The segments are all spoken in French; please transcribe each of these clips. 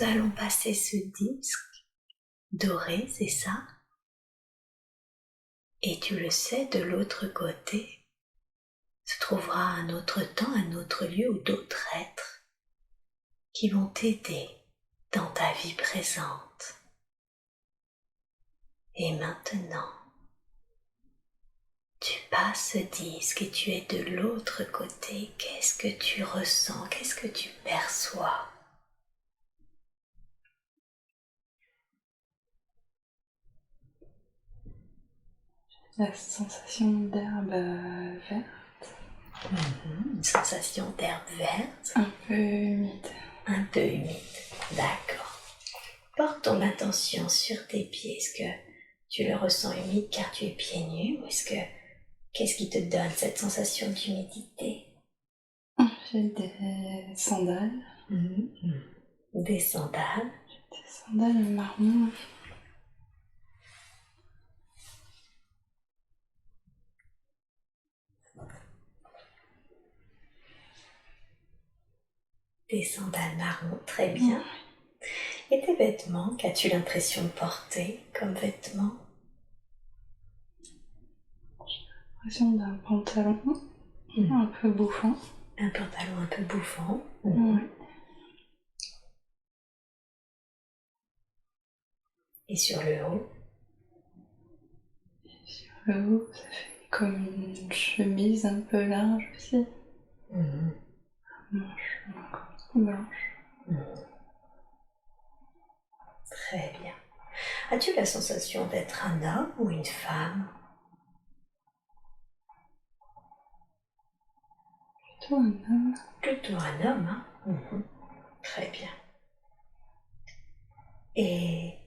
nous allons passer ce disque doré, c'est ça? Et tu le sais, de l'autre côté se trouvera un autre temps, un autre lieu ou d'autres êtres qui vont t'aider dans ta vie présente. Et maintenant, tu passes ce disque et tu es de l'autre côté. Qu'est-ce que tu ressens? Qu'est-ce que tu perçois? La sensation d'herbe verte. Une sensation d'herbe verte. Un peu humide. Un peu humide, d'accord. Porte ton attention sur tes pieds. Est-ce que tu le ressens humide car tu es pieds nus ou qu'est-ce qui te donne cette sensation d'humidité? J'ai des sandales. Des sandales. Des sandales marron. Des sandales marron, très bien. Et tes vêtements, qu'as-tu l'impression de porter comme vêtements? J'ai l'impression d'un pantalon un peu bouffant. Un pantalon un peu bouffant. Ouais. Et sur le haut? Et sur le haut, ça fait comme une chemise un peu large aussi. Manche blanche. Très bien. As-tu la sensation d'être un homme ou une femme? Plutôt un homme. Plutôt un homme, hein? Très bien. Et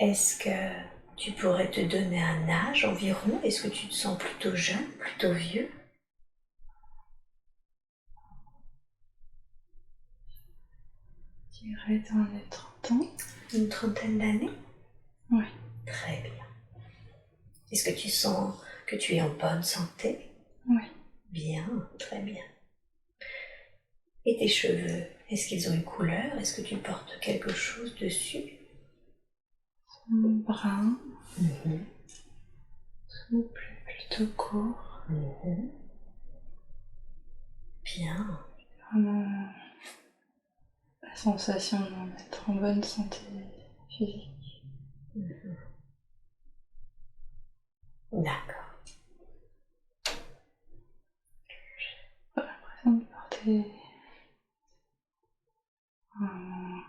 est-ce que tu pourrais te donner un âge environ? Est-ce que tu te sens plutôt jeune, plutôt vieux? Je dirais dans les 30 ans. Une trentaine d'années? Oui. Très bien. Est-ce que tu sens que tu es en bonne santé? Oui. Bien, très bien. Et tes cheveux, est-ce qu'ils ont une couleur? Est-ce que tu portes quelque chose dessus? Brun. Souple, plutôt court. Bien. Vraiment la sensation d'être en bonne santé physique. D'accord. J'ai l'impression de porter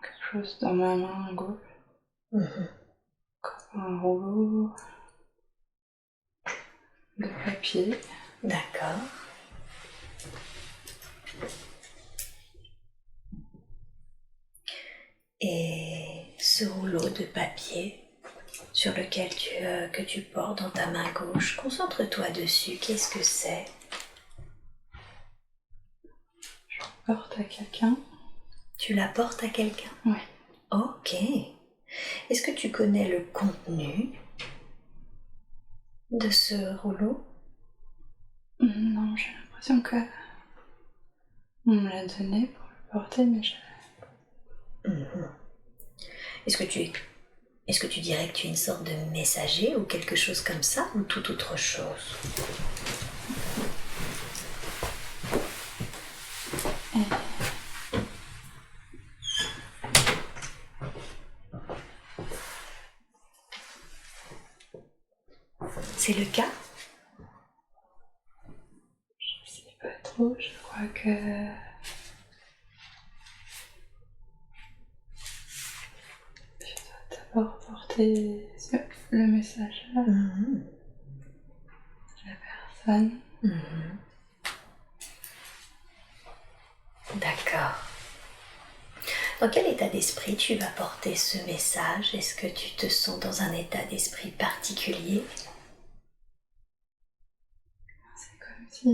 quelque chose dans ma main gauche. Comme un rouleau de papier. D'accord. Et ce rouleau de papier sur lequel que tu portes dans ta main gauche, concentre-toi dessus. Qu'est-ce que c'est? Je le porte à quelqu'un. Tu la portes à quelqu'un? Oui. Ok. Est-ce que tu connais le contenu de ce rouleau? Non, j'ai l'impression que on me l'a donné pour le porter, mais je... Est-ce que tu dirais que tu es une sorte de messager ou quelque chose comme ça, ou tout autre chose? C'est le cas? Je sais pas trop, je crois que... Je dois d'abord porter le message à la personne. D'accord. Dans quel état d'esprit tu vas porter ce message? Est-ce que tu te sens dans un état d'esprit particulier? C'est comme si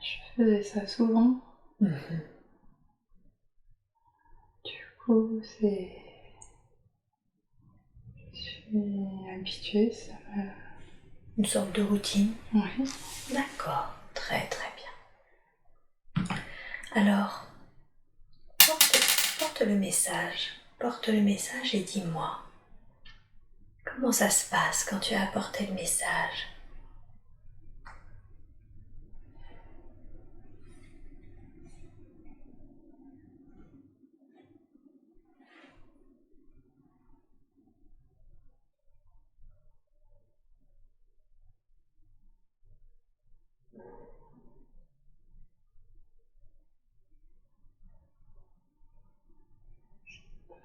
je faisais ça souvent. Du coup, c'est... Je suis habituée, ça me... Une sorte de routine? Oui. D'accord, très très bien. Alors, porte le message. Porte le message et dis-moi. Comment ça se passe quand tu as apporté le message?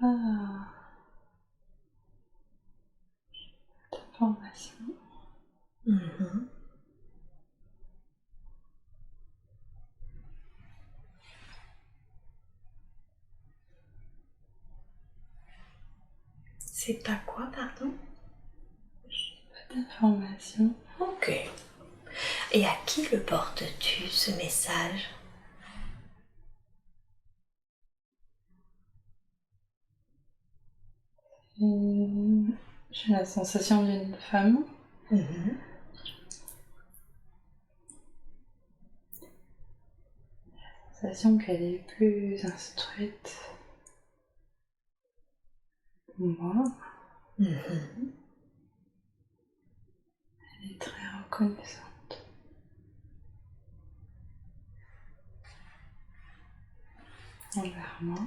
Ah, d'information. Mhm. C'est pas quoi, pardon? Pas d'information. Ok. Et à qui le portes-tu, ce message? J'ai la sensation d'une femme. Mhm. La sensation qu'elle est plus instruite que moi. Mhm. Elle est très reconnaissante. Envers moi.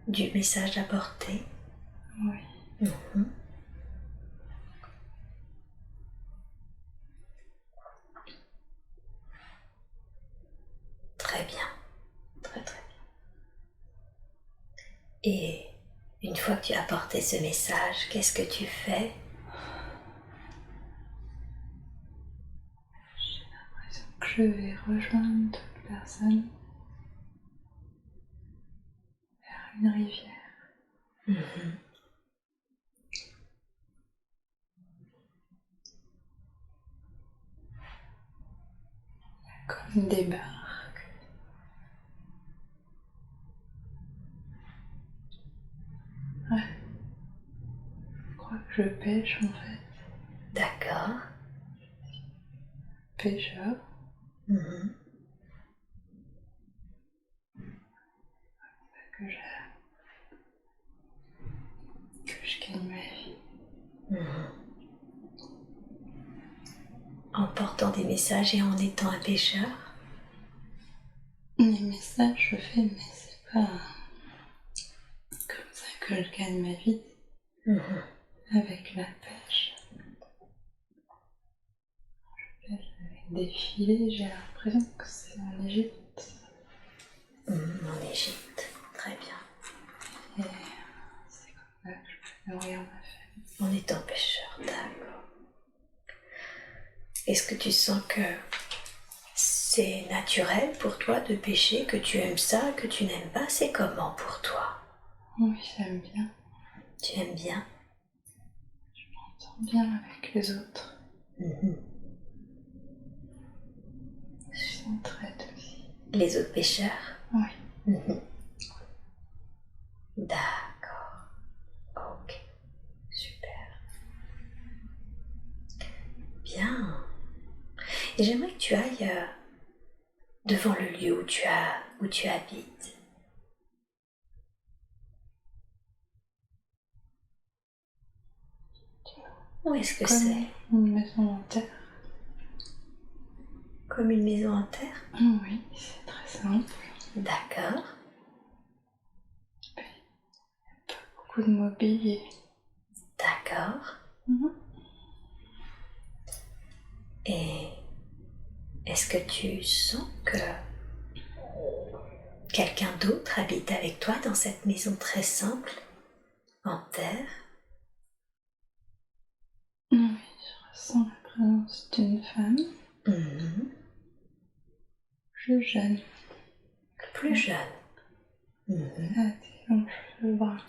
Du message apporté? Oui. Mhm. Très bien. Très très bien. Et une fois que tu as apporté ce message, qu'est-ce que tu fais? J'ai l'impression que je vais rejoindre toute personne vers une rivière. Mhm. Comme des barques. Ouais. Je crois que je pêche en fait. D'accord. Pêcheur. Mhm. Que je gagne ma vie. Mhm. En portant des messages et en étant un pêcheur? Les messages je fais, mais c'est pas comme ça que je gagne ma vie. Mhm. Avec la pêche. Je pêche avec des filets, j'ai l'impression que c'est en Égypte. En Égypte. Très bien. Et c'est comme ça que je peux nourrir ma famille. En étant pêcheur, d'accord. Est-ce que tu sens que c'est naturel pour toi de pêcher, que tu aimes ça, que tu n'aimes pas? C'est comment pour toi? Oui, j'aime bien. Tu aimes bien? Je m'entends bien avec les autres. Mhm. Je s'entraide aussi. Les autres pêcheurs? Oui. Mhm. D'accord. Ok. Super. Bien. Et j'aimerais que tu ailles devant le lieu où tu habites. Où est-ce que Comme c'est? une maison en terre. Comme une maison en terre? Oui, c'est très simple. D'accord. Beaucoup de mobilier. D'accord. Et est-ce que tu sens que quelqu'un d'autre habite avec toi dans cette maison très simple, en terre? Oui, je ressens la présence d'une femme Mhm. plus jeune. Plus jeune. Mhm. Elle a des longs cheveux bruns.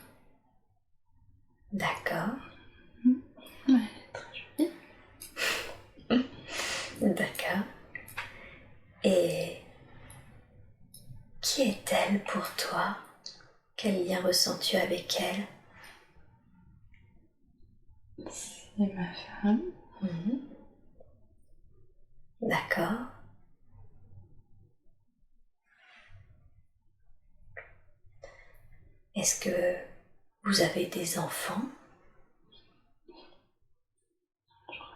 D'accord. Elle est très jolie. D'accord. Et qui est-elle pour toi? Quel lien ressens-tu avec elle? C'est ma femme. Mhm. D'accord. Est-ce que vous avez des enfants?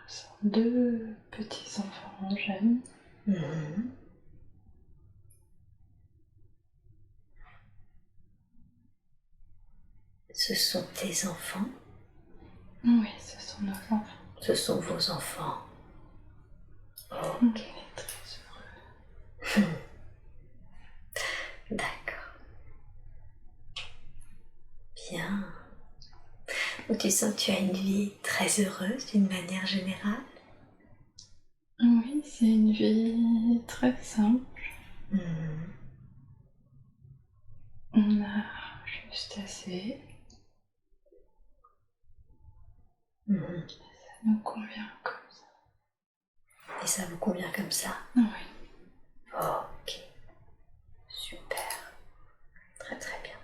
Ce sont 2 petits-enfants jeunes. Mhm. Ce sont tes enfants? Oui, ce sont nos enfants. Ce sont vos enfants. On est très heureux. D'accord. Bien. Donc tu sens que tu as une vie très heureuse d'une manière générale? Oui, c'est une vie très simple. Mhm. On a juste assez. Mhm. Ça nous convient comme ça. Et ça vous convient comme ça? Oui. Ok. Super. Très très bien.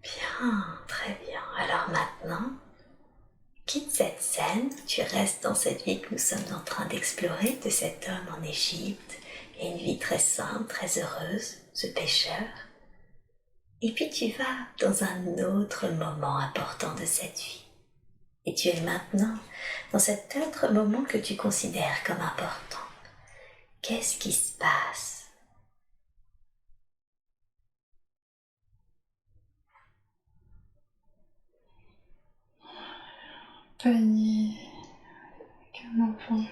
Bien, très bien. Alors maintenant, quitte cette scène, tu restes dans cette vie que nous sommes en train d'explorer, de cet homme en Égypte, et une vie très simple, très heureuse, ce pêcheur. Et puis tu vas dans un autre moment important de cette vie. Et tu es maintenant dans cet autre moment que tu considères comme important. Qu'est-ce qui se passe? Panier avec un enfant.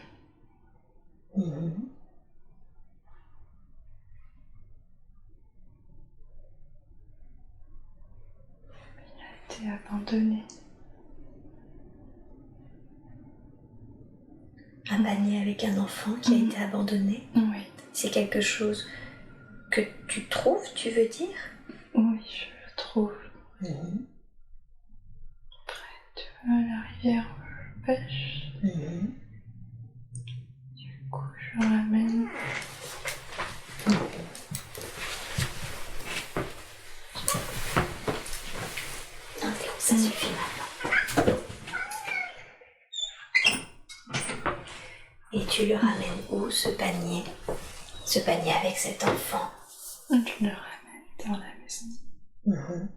Mhm. Il a été abandonné. Un panier avec un enfant qui a été abandonné? Oui. C'est quelque chose que tu trouves, tu veux dire? Oui, je le trouve. Mhm. Près de la rivière où je pêche. Mhm. Du coup, je le ramène. Non, Théo, ça suffit maintenant. Et tu le ramènes où, ce panier? Ce panier avec cet enfant? Je le ramène dans la maison Mhm.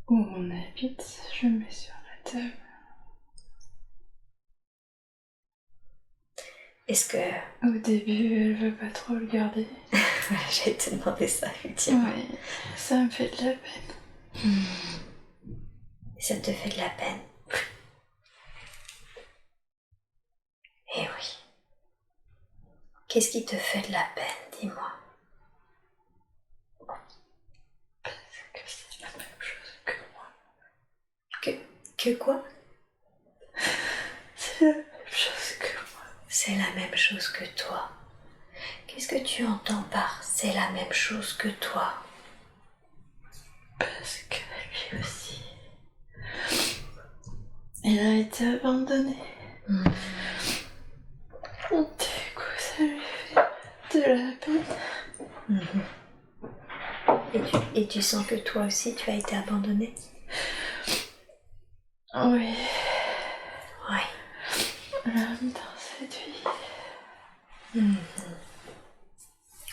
où on habite. Je le mets sur la table. Est-ce que... Au début, elle veut pas trop le garder. J'allais te demander ça, effectivement. Oui, ça me fait de la peine. Ça te fait de la peine? Eh oui. Qu'est-ce qui te fait de la peine, dis-moi? Parce que c'est la même chose que moi. Que quoi? C'est la même chose que moi. C'est la même chose que toi. Qu'est-ce que tu entends par c'est la même chose que toi? Parce que lui aussi, il a été abandonné. Du coup, ça lui fait de la peine. Et tu sens que toi aussi tu as été abandonné? Oui. Oui. L'homme dans cette vie.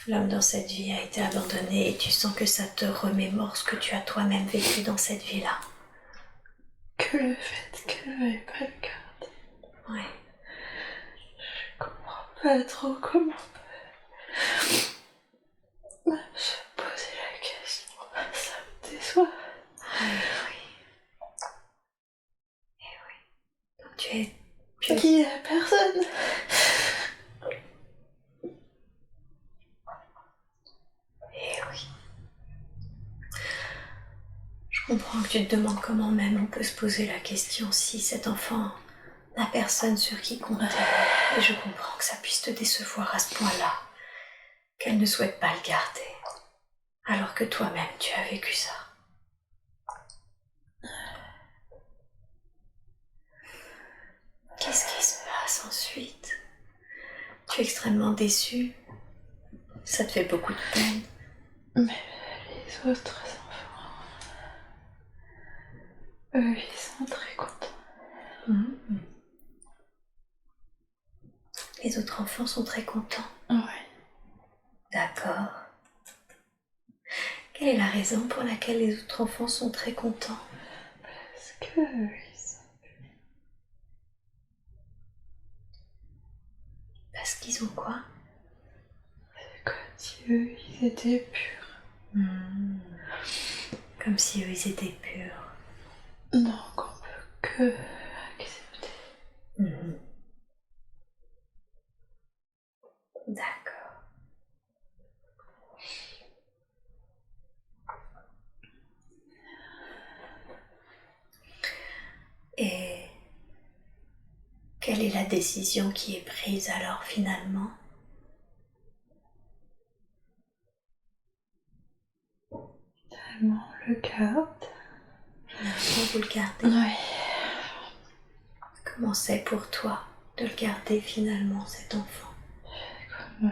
L'homme dans cette vie a été abandonné et tu sens que ça te remémore ce que tu as toi-même vécu dans cette vie-là. Que le fait qu'elle ne veuille pas le garder. Oui. Je comprends pas trop comment même se poser la question. Ça me déçoit. Oui. Et oui. Donc tu es... Qui est la personne? Eh oui. Je comprends que tu te demandes comment même on peut se poser la question si cet enfant n'a personne sur qui compter. Et je comprends que ça puisse te décevoir à ce point-là, qu'elle ne souhaite pas le garder, alors que toi-même tu as vécu ça. Qu'est-ce qui se passe ensuite? Tu es extrêmement déçue. Ça te fait beaucoup de peine. Mais les autres enfants, eux, ils sont très contents. Les autres enfants sont très contents. Oui. D'accord. D'accord. Quelle est la raison pour laquelle les autres enfants sont très contents? Parce que ils sont Parce qu'ils ont quoi? comme si eux, ils étaient purs. Comme si eux, ils étaient purs. Donc on peut que accepter. D'accord. Et quelle est la décision qui est prise alors finalement? Finalement, on le garde. Finalement, vous le gardez. Oui. Comment c'est pour toi de le garder finalement, cet enfant? Comme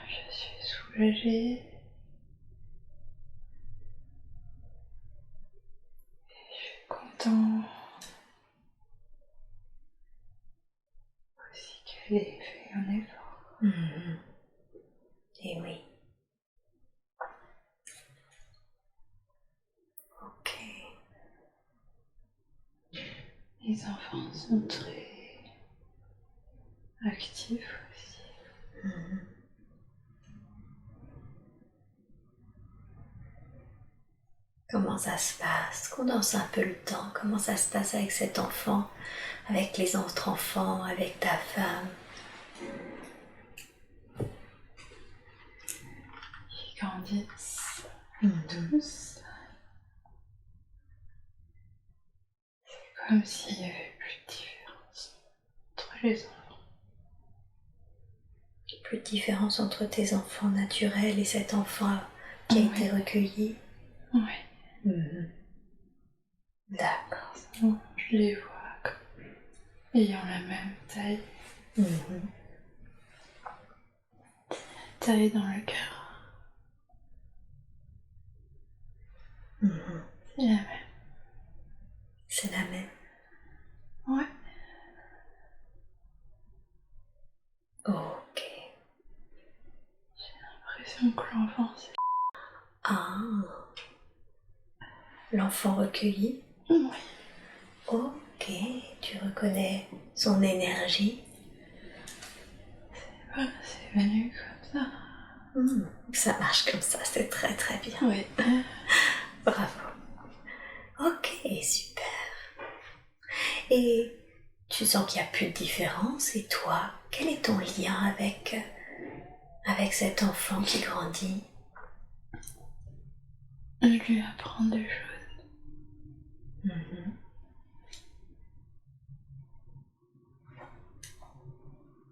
je suis soulagée. Je suis content aussi qu'elle ait fait un effort. Et oui. Ok. Les enfants sont très actifs aussi. Comment ça se passe? Condense un peu le temps. Comment ça se passe avec cet enfant, avec les autres enfants, avec ta femme? Ils grandissent tous. C'est comme s'il n'y avait plus de différence entre les enfants. Plus de différence entre tes enfants naturels et cet enfant qui a été recueilli? Oui. D'accord. Je les vois comme ayant la même taille. Taille dans le cœur. C'est la même. C'est la même. Ouais. Ok. J'ai l'impression que l'enfant, c'est... Ah. L'enfant recueilli? Oui. Ok. Tu reconnais son énergie? C'est venu comme ça. Ça marche comme ça, c'est très très bien. Oui. Bravo. Ok, super. Et tu sens qu'il n'y a plus de différence. Et toi, quel est ton lien avec cet enfant qui grandit? Je lui apprends des choses.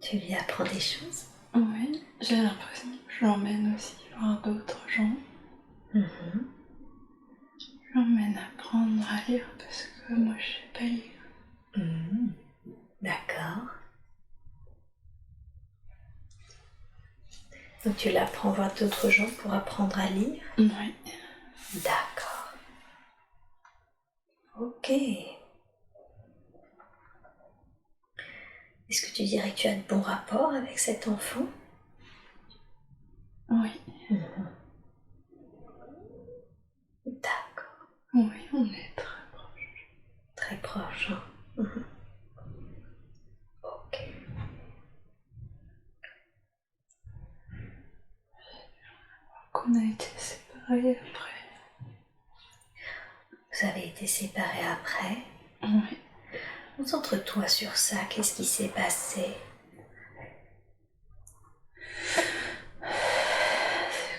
Tu lui apprends des choses? Oui, j'ai l'impression que je l'emmène aussi voir d'autres gens. Je l'emmène apprendre à lire parce que moi je sais pas lire. D'accord. Donc tu l'apprends voir d'autres gens pour apprendre à lire? Oui. D'accord. Ok. Est-ce que tu dirais que tu as de bons rapports avec cet enfant? Oui. D'accord. Oui, on est très proches. Très proche, hein? Ok. Qu'on a été séparés après. Vous avez été séparés après? Oui. Concentre-toi sur ça. Qu'est-ce qui s'est passé? C'est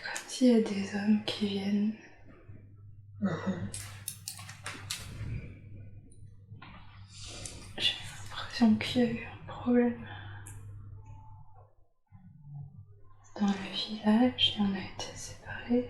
comme s'il y a des hommes qui viennent. J'ai l'impression qu'il y a eu un problème dans le village et on a été séparés.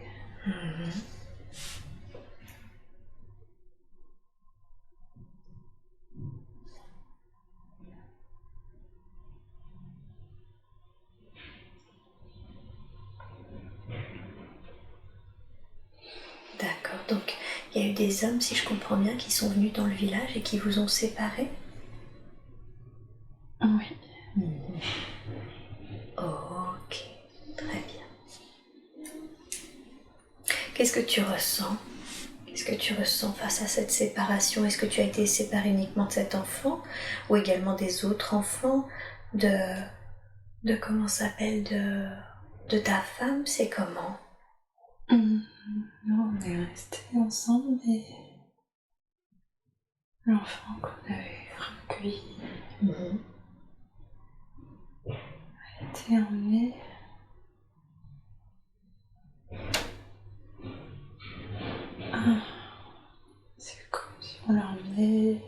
D'accord. Donc, il y a eu des hommes, si je comprends bien, qui sont venus dans le village et qui vous ont séparés? Oui. Ok. Très bien. Qu'est-ce que tu ressens? Qu'est-ce que tu ressens face à cette séparation? Est-ce que tu as été séparée uniquement de cet enfant ou également des autres enfants, de comment ça s'appelle, de ta femme? C'est comment? Nous, on est restés ensemble et l'enfant qu'on avait recueilli a été emmené. C'est comme si on l'a emmené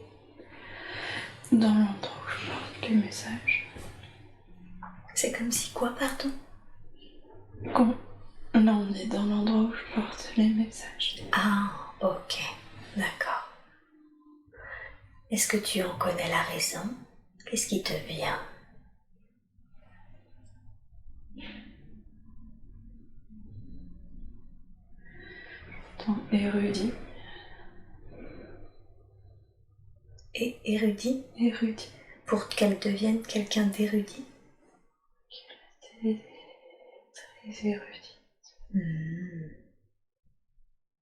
dans l'endroit où je porte les messages. C'est comme si quoi, pardon? Là, on est dans l'endroit où je porte les messages. Ah, ok, d'accord. Est-ce que tu en connais la raison? Qu'est-ce qui te vient? Tant érudit. Et érudit? Érudit. Pour qu'elle devienne quelqu'un d'érudit? Qu'elle était très érudite.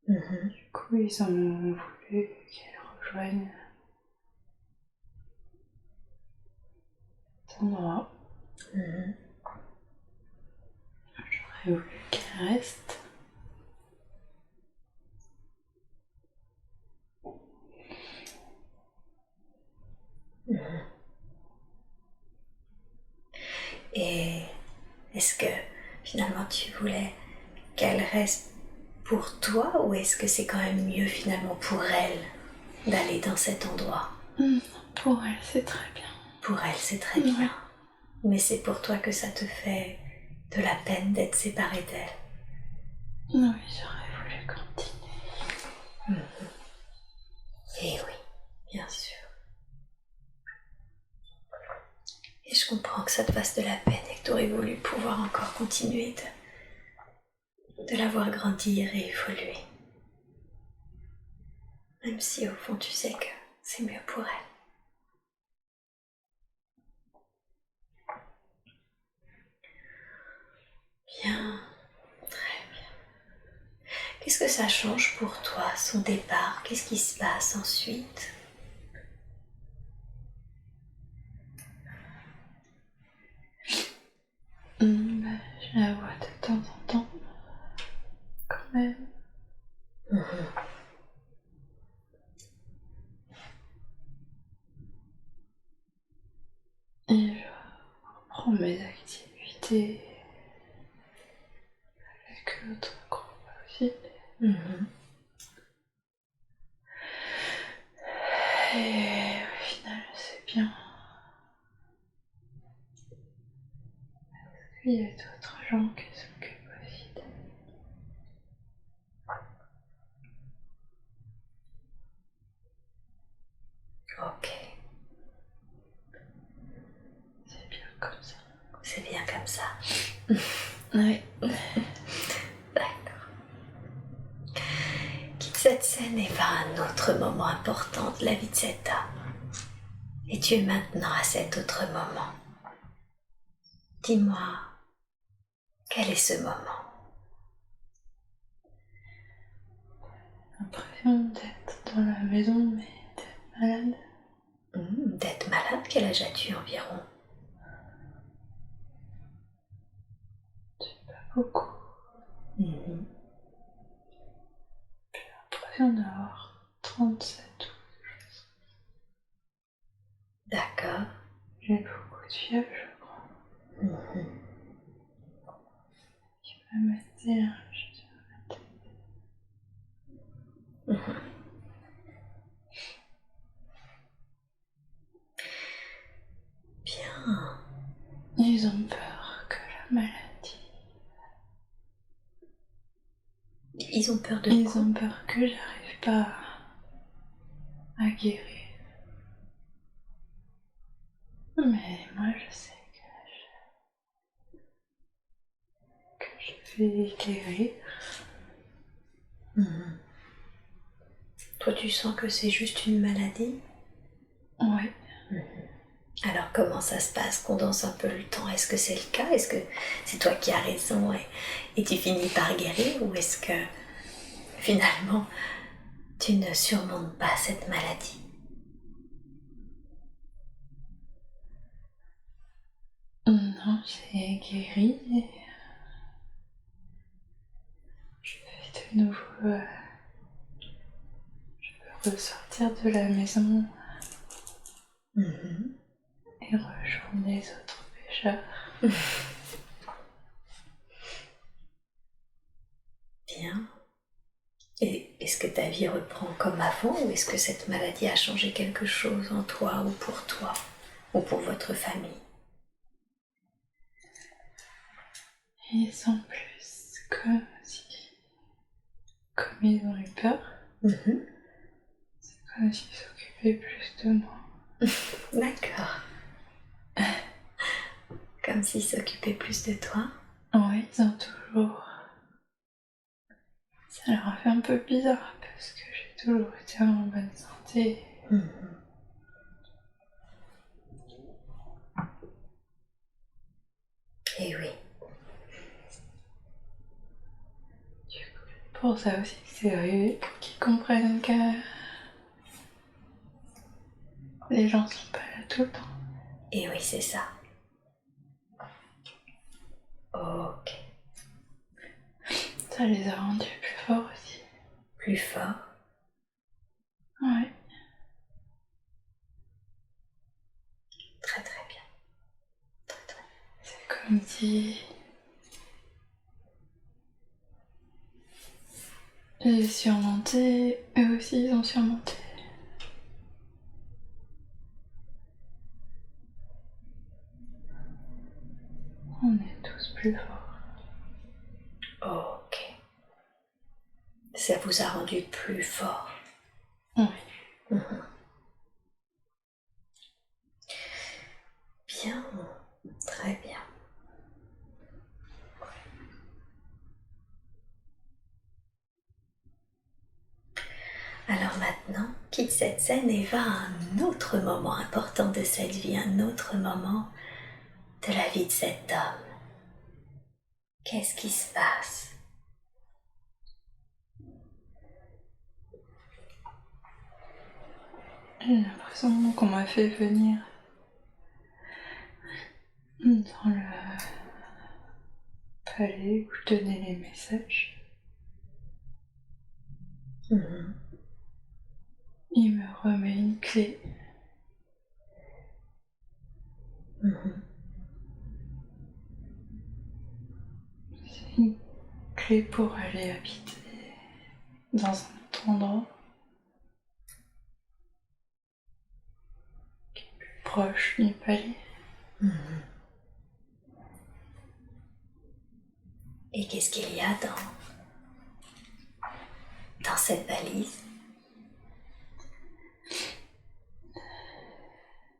Du coup, ils ont voulu qu'elle rejoigne cet endroit. J'aurais voulu qu'elle reste. Et est-ce que finalement tu voulais qu'elle reste pour toi ou est-ce que c'est quand même mieux finalement pour elle d'aller dans cet endroit? Pour elle, c'est très bien. Pour elle, c'est très bien. Mais c'est pour toi que ça te fait de la peine d'être séparée d'elle. Oui, j'aurais voulu continuer. Et oui, bien sûr. Et je comprends que ça te fasse de la peine et que tu aurais voulu pouvoir encore continuer de la voir grandir et évoluer. Même si au fond tu sais que c'est mieux pour elle. Bien, très bien. Qu'est-ce que ça change pour toi, son départ? Qu'est-ce qui se passe ensuite? Je la vois de temps en temps, quand même. Et je reprends mes activités avec l'autre groupe aussi. Et au final, c'est bien. Il y a d'autres gens qui s'occupent aussi d'elle. Ok. C'est bien comme ça. C'est bien comme ça. Oui. D'accord. Quitte cette scène et va à un autre moment important de la vie de cette dame. Et tu es maintenant à cet autre moment. Dis-moi, quel est ce moment? L'impression d'être dans la maison, mais d'être malade. D'être malade, quel âge as-tu environ? C'est pas beaucoup. J'ai l'impression d'avoir 37 ou quelque chose. D'accord. J'ai beaucoup de fièvre, je crois. Je vais mettre des linges sur la tête. Bien. Ils ont peur que la maladie... Ils ont peur de Ils quoi? ont peur que j'arrive pas à guérir. Mais moi je sais que je vais guérir. Toi, tu sens que c'est juste une maladie? Oui. Alors, comment ça se passe? Condense un peu le temps. Est-ce que c'est le cas? Est-ce que c'est toi qui as raison et tu finis par guérir? Ou est-ce que finalement, tu ne surmontes pas cette maladie. Non, j'ai guéri et je vais de nouveau ressortir de la maison et rejoindre les autres pêcheurs. Bien. Et est-ce que ta vie reprend comme avant ou est-ce que cette maladie a changé quelque chose en toi ou pour votre famille? Ils sont plus comme ils ont eu peur, c'est comme s'ils s'occupaient plus de moi. D'accord. Comme s'ils s'occupaient plus de toi? Oui, ils ont toujours... Ça leur a fait un peu bizarre parce que j'ai toujours été en bonne santé. Eh oui. Du coup, c'est pour ça aussi que c'est arrivé, pour qu'ils comprennent que les gens sont pas là tout le temps. Eh oui, c'est ça. Ok. Ça les a rendus plus forts aussi. Plus fort? Ouais. Très très bien. Très très bien. C'est comme si j'ai surmonté, eux aussi ils ont surmonté. On est tous plus forts. Ok. Ça vous a rendu plus fort. Oui. Bien. Très bien. Alors maintenant, quitte cette scène et va à un autre moment important de cette vie, un autre moment de la vie de cet homme. Qu'est-ce qui se passe? J'ai l'impression qu'on m'a fait venir dans le palais où je donnais les messages. Il me remet une clé. C'est une clé pour aller habiter dans un autre endroit qui est plus proche du palais. Et qu'est-ce qu'il y a dans cette valise?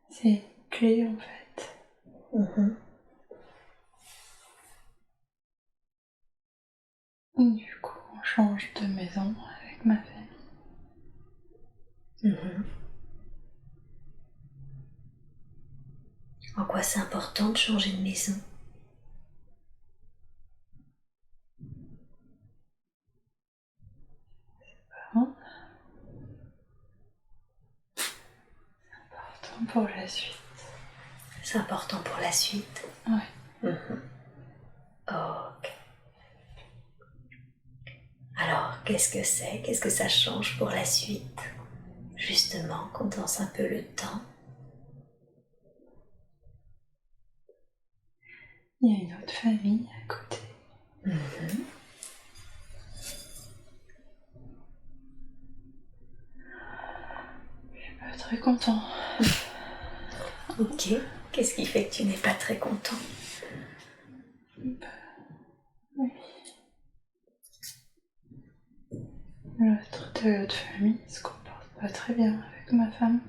C'est une clé en fait. Du coup, on change de maison avec ma famille. En quoi c'est important de changer de maison? Hein? C'est important pour la suite. C'est important pour la suite. Ouais. Ok. Alors, qu'est-ce que c'est? Qu'est-ce que ça change pour la suite? Justement, qu'on danse un peu le temps. Il y a une autre famille à côté. Je suis pas très content. Ok. Qu'est-ce qui fait que tu n'es pas très content? Oui. L'autre de l'autre famille se comporte pas très bien avec ma femme.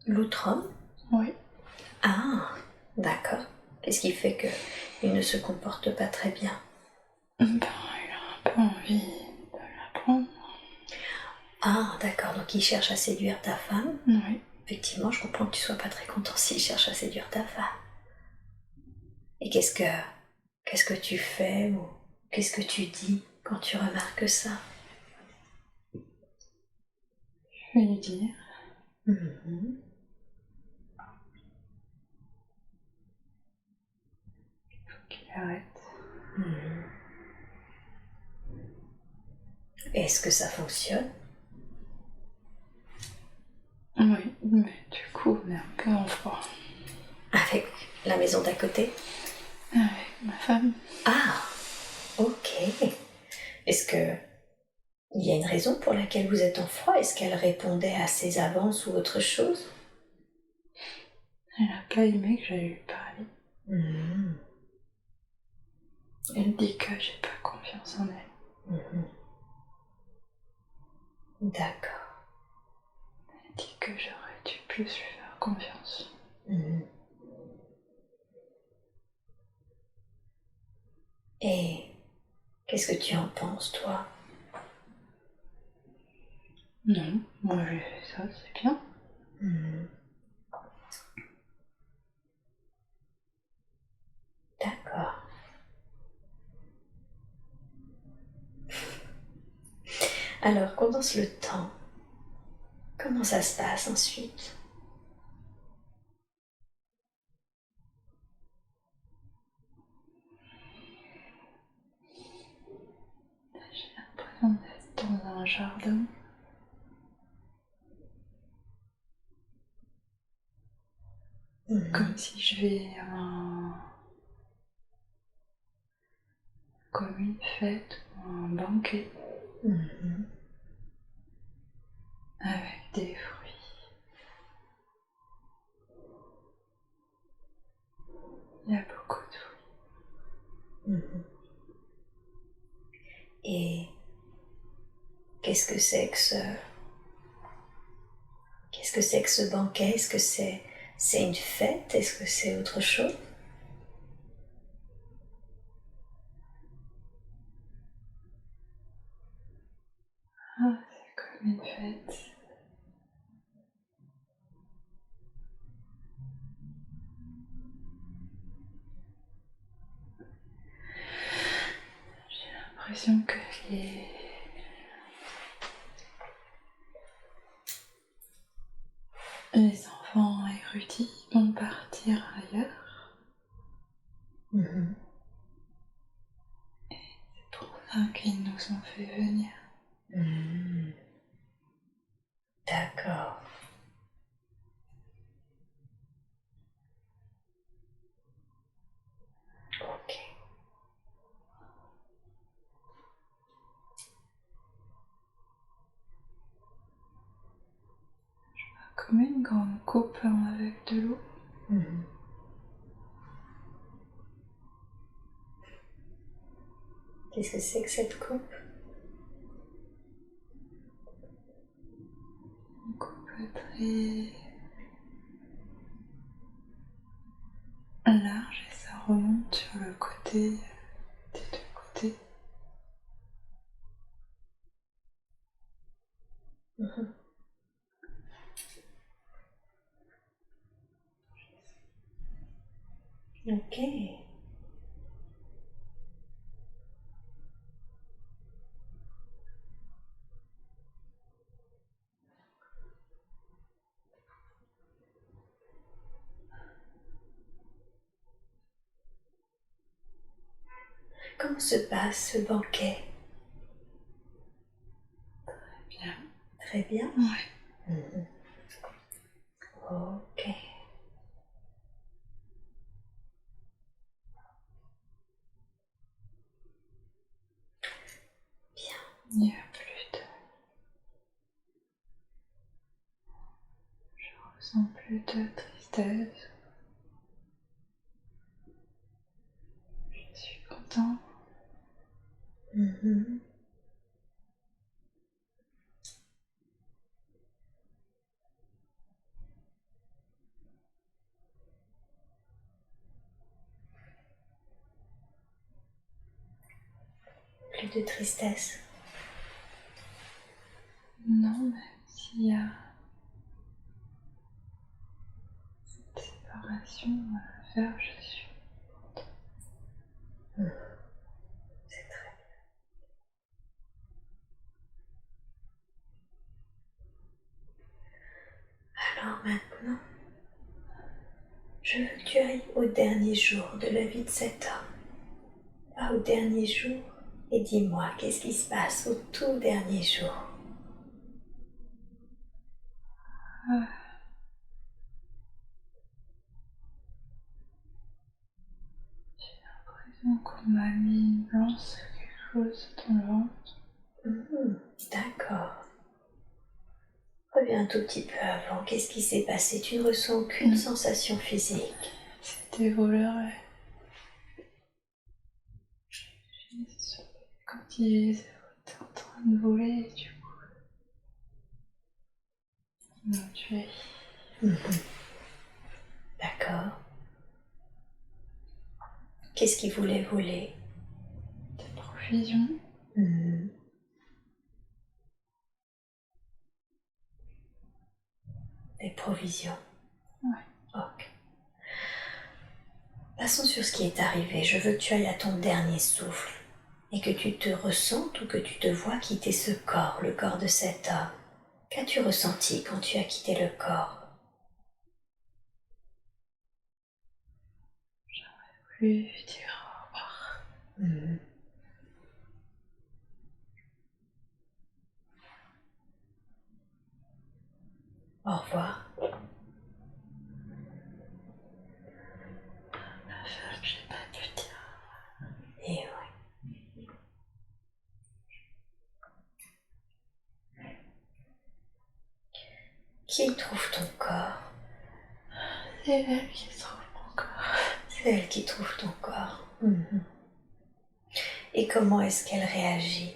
L'autre homme? Oui. Ah, d'accord. Qu'est-ce qui fait qu'il ne se comporte pas très bien? Ben, il a un peu envie de la prendre. Ah, d'accord. Donc il cherche à séduire ta femme? Oui. Effectivement, je comprends que tu sois pas très content s'il cherche à séduire ta femme. Et qu'est-ce que tu fais ou qu'est-ce que tu dis quand tu remarques ça? vais lui dire. Mhm. Faut qu'il arrête. Mhm. Est-ce que ça fonctionne? Oui, mais du coup, on est un peu en froid. Avec la maison d'à côté? Avec ma femme. Ah, ok. Est-ce que il y a une raison pour laquelle vous êtes en froid? Est-ce qu'elle répondait à ses avances ou autre chose? Elle a pas aimé que j'aille lui parler. Mhm. Elle dit que j'ai pas confiance en elle. Mhm. D'accord. Elle dit que j'aurais dû plus lui faire confiance. Mhm. Et qu'est-ce que tu en penses, toi? Non, moi j'ai fait ça, c'est bien. Mhm. D'accord. Alors, condense le temps. Comment ça se passe ensuite? J'ai l'impression d'être dans un jardin. Comme si je vais comme une fête ou un banquet Mhm. avec des fruits. Il y a beaucoup de fruits. Mhm. Et qu'est-ce que c'est que ce banquet? Est-ce que c'est une fête? Est-ce que c'est autre chose? Ah, c'est comme une fête. J'ai l'impression que les enfants érudits vont partir ailleurs. Mhm. C'est pour ça qu'ils nous ont fait venir. Mhm. D'accord. Ok. Comme une grande coupe avec de l'eau. Mhm. Qu'est-ce que c'est que cette coupe? Une coupe très large et ça remonte sur le côté, des deux côtés. Mhm. Ok. Comment se passe ce banquet? Bien. Très bien. Ouais. Mhm. Ok. Bien. Il n'y a plus de... Je ressens plus de tristesse. Je suis contente. Mhm. Plus de tristesse. Non, même s'il y a cette séparation à faire, je suis... Mhm. C'est très bien. tu ailles au dernier jour de la vie de cet homme. Va au dernier jour et dis-moi qu'est-ce qui se passe au tout dernier jour. Qu'on m'a mis une lance, quelque chose dans le ventre. D'accord. Reviens un tout petit peu avant. Qu'est-ce qui s'est passé? Tu ne ressens aucune sensation physique. C'était voleur. Quand ils étaient en train de voler, du coup, ils m'ont tué. D'accord. Qu'est-ce qu'ils voulaient voler? Des provisions. Des provisions. Ouais. Ok. Passons sur ce qui est arrivé. Je veux que tu ailles à ton dernier souffle et que tu te ressentes ou que tu te vois quitter ce corps, le corps de cet homme. Qu'as-tu ressenti quand tu as quitté le corps? J'aurais voulu dire au revoir. Au revoir. La femme, j'ai pas pu dire. Et ouais. Qui trouve ton corps? C'est elle qui trouve mon corps. C'est elle qui trouve ton corps. Et comment est-ce qu'elle réagit?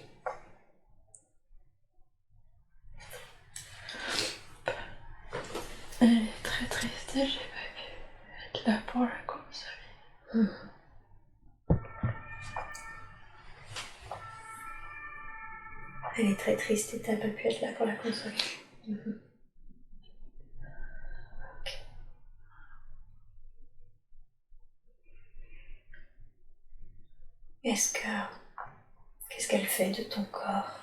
Elle est très triste et j'ai pas pu être là pour la consoler. Elle est très triste et t'as pas pu être là pour la consoler. Ok. Qu'est-ce qu'elle fait de ton corps?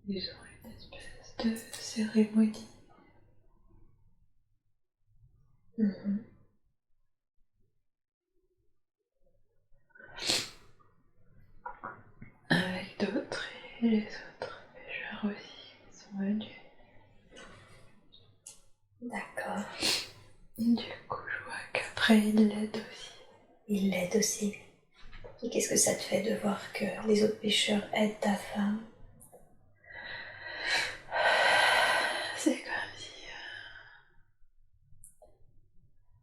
Ils ont une espèce de cérémonie. Avec d'autres et les autres pêcheurs aussi qui sont venus. D'accord. Du coup, je vois qu'après, ils l'aident aussi. Il l'aide aussi. Et qu'est-ce que ça te fait de voir que les autres pêcheurs aident ta femme? C'est comme si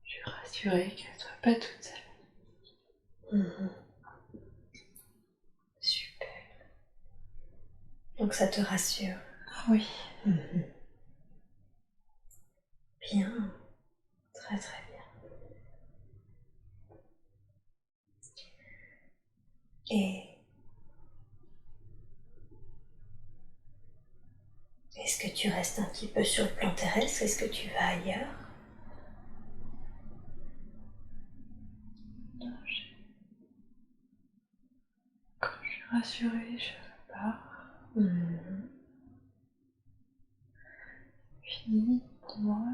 je suis rassurée qu'elle soit pas toute seule. Super. Donc ça te rassure. Oui. Bien. Très très bien. Et est-ce que tu restes un petit peu sur le plan terrestre? Est-ce que tu vas ailleurs? Non, quand je suis rassurée, je pars. Fini pour moi.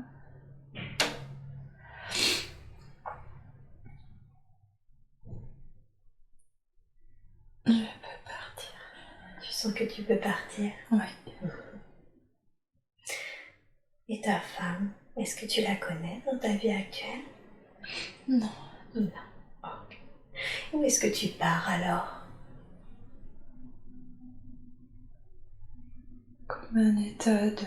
Je peux partir. Tu sens que tu peux partir? Ouais. Et ta femme, est-ce que tu la connais dans ta vie actuelle? Non. Non. Ok. Où est-ce que tu pars alors? Comme un état de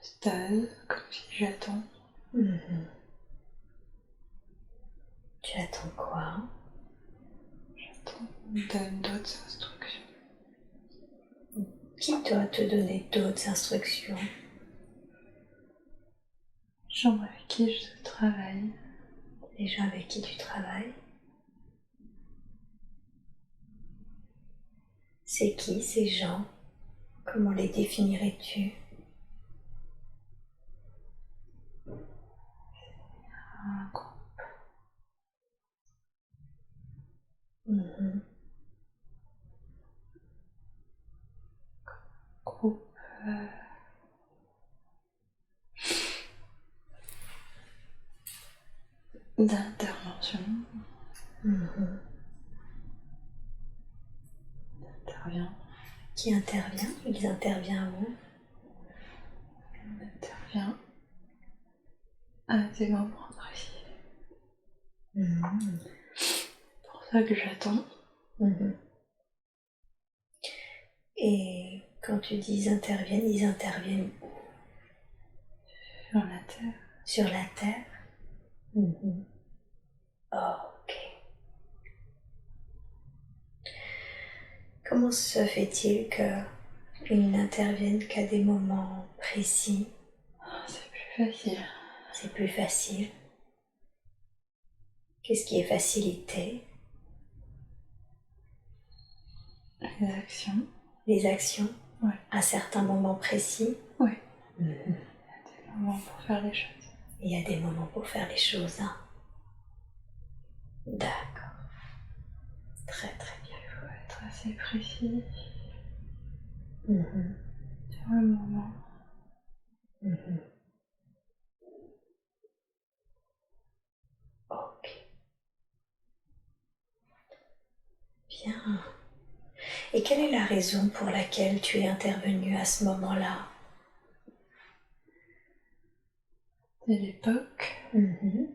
stase, comme si j'attends. Tu attends quoi? J'attends qu'on me donne d'autres instructions. Qui doit te donner d'autres instructions? Les gens avec qui je travaille. Les gens avec qui tu travailles? C'est qui ces gens? Comment les définirais-tu? Un groupe d'intervention. Mhm. Intervient. Qui intervient? Ils interviennent où? Intervient à des moments précis. Mhm. C'est pour ça que j'attends. Mhm. Et quand tu dis ils interviennent où? Sur la terre. Sur la terre? Mhm. Ok. Comment se fait-il qu'ils n'interviennent qu'à des moments précis? C'est plus facile. C'est plus facile. Qu'est-ce qui est facilité? Les actions. Les actions? Ouais. À certains moments précis? Oui. Mhm. Des moments pour faire les choses. Il y a des moments pour faire les choses, hein? D'accord. Très très bien. Il faut être assez précis Mhm. sur le moment. Mhm. Ok. Bien. Et quelle est la raison pour laquelle tu es intervenu à ce moment-là? C'est l'époque. Mhm.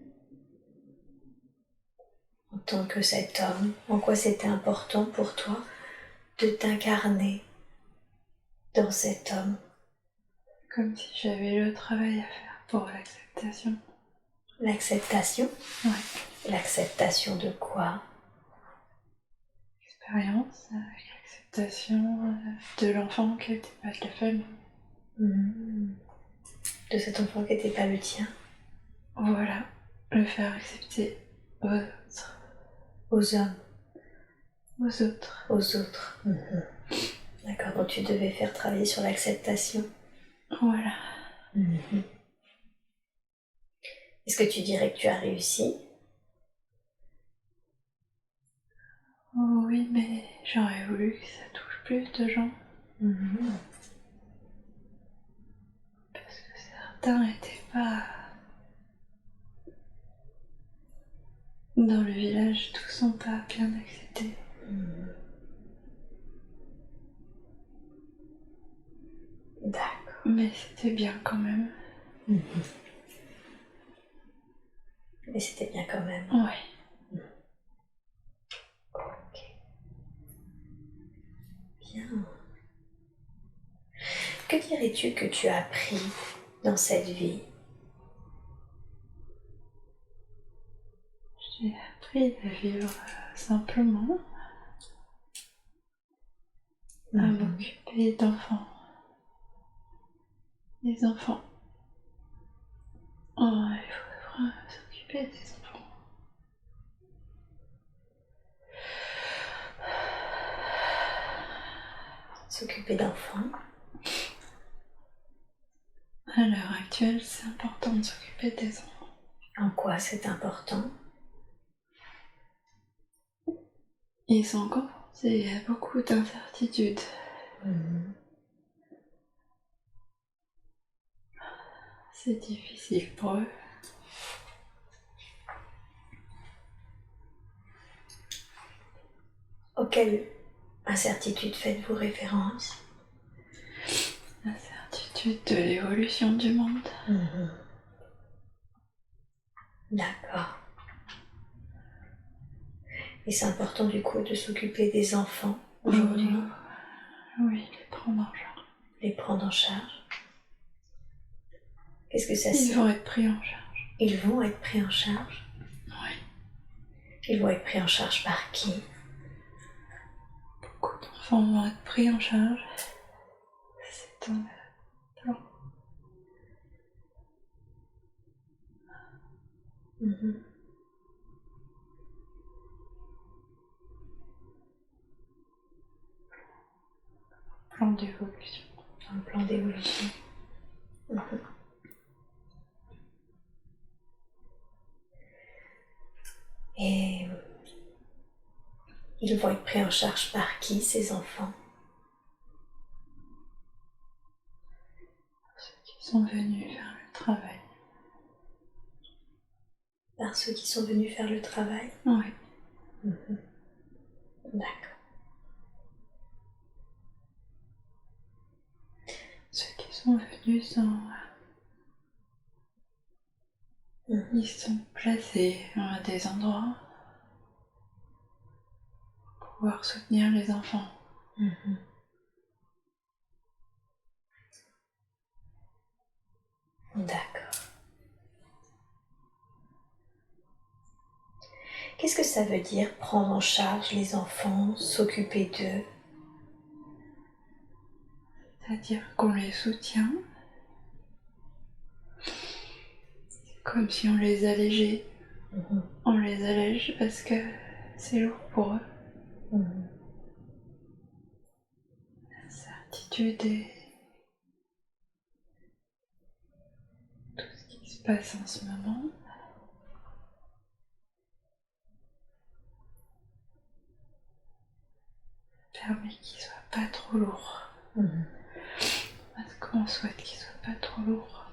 En tant que cet homme, en quoi c'était important pour toi de t'incarner dans cet homme? Comme si j'avais le travail à faire pour l'acceptation. L'acceptation? Ouais. L'acceptation de quoi? Expérience avec l'acceptation de l'enfant qui n'était pas de la famille. Mhm. De cet enfant qui n'était pas le tien? Voilà. Le faire accepter aux autres. Aux hommes? Aux autres. Aux autres. Mhm. D'accord, donc tu devais faire travailler sur l'acceptation. Voilà. Mhm. Est-ce que tu dirais que tu as réussi? Oh oui, mais j'aurais voulu que ça touche plus de gens. Mhm. Parce que certains n'étaient pas... Dans le village, tous sont pas bien acceptés. Mhm. D'accord. Mais c'était bien quand même. Mhm. Mais c'était bien quand même. Ouais. Ok. Bien. Que dirais-tu que tu as appris dans cette vie? J'ai appris à vivre simplement, à m'occuper d'enfants. Des enfants. Oh, il faut vraiment s'occuper des enfants. S'occuper d'enfants. À l'heure actuelle, c'est important de s'occuper des enfants. En quoi c'est important? Ils sont confrontés à beaucoup d'incertitudes. Mhm. C'est difficile pour eux. Auquel incertitude faites-vous référence? L'incertitude de l'évolution du monde. Mhm. D'accord. Et c'est important du coup de s'occuper des enfants aujourd'hui, Oui, les prendre en charge. les prendre en charge. Qu'est-ce que ça Ils vont être pris en charge. Ils vont être pris en charge? Oui. Ils vont être pris en charge par qui? Beaucoup d'enfants vont être pris en charge. C'est un plan. Mhm. Plan d'évolution. Un plan d'évolution. Mhm. Et ils vont être pris en charge par qui, ces enfants? Ceux qui sont venus faire le travail. par ceux qui sont venus faire le travail? Oui. D'accord. Ceux qui sont venus ils sont placés à des endroits pour pouvoir soutenir les enfants. D'accord. Qu'est-ce que ça veut dire prendre en charge les enfants, s'occuper d'eux? C'est-à-dire qu'on les soutient, comme si on les allégeait. On les allège parce que c'est lourd pour eux. La certitude et tout ce qui se passe en ce moment permet qu'il ne soit pas trop lourd. Parce qu'on souhaite qu'il ne soit pas trop lourd.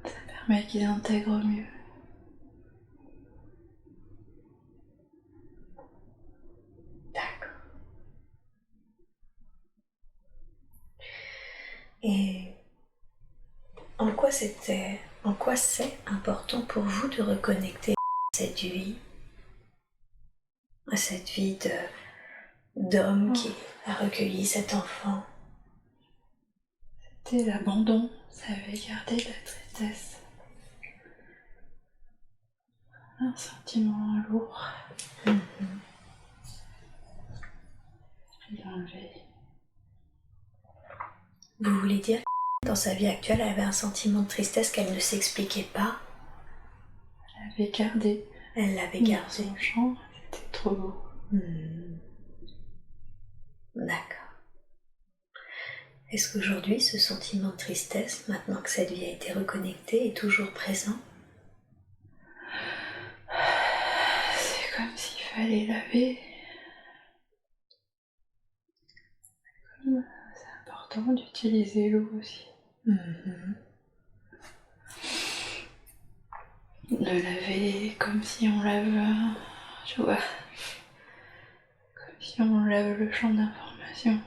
Ça permet qu'ils intègrent mieux. D'accord. Et en quoi c'est important pour vous de reconnecter à cette vie d'homme qui a recueilli cet enfant? C'était l'abandon, ça avait gardé de la tristesse. Un sentiment lourd. Il a enlevé. Vous voulez dire que dans sa vie actuelle, elle avait un sentiment de tristesse qu'elle ne s'expliquait pas? Elle avait gardé. Elle l'avait Dans gardé. son champ, c'était trop lourd. D'accord. Est-ce qu'aujourd'hui, ce sentiment de tristesse, maintenant que cette vie a été reconnectée, est toujours présent? C'est comme s'il fallait laver. C'est important d'utiliser l'eau aussi. De laver comme si on lave, tu vois, comme si on lave le champ d'information.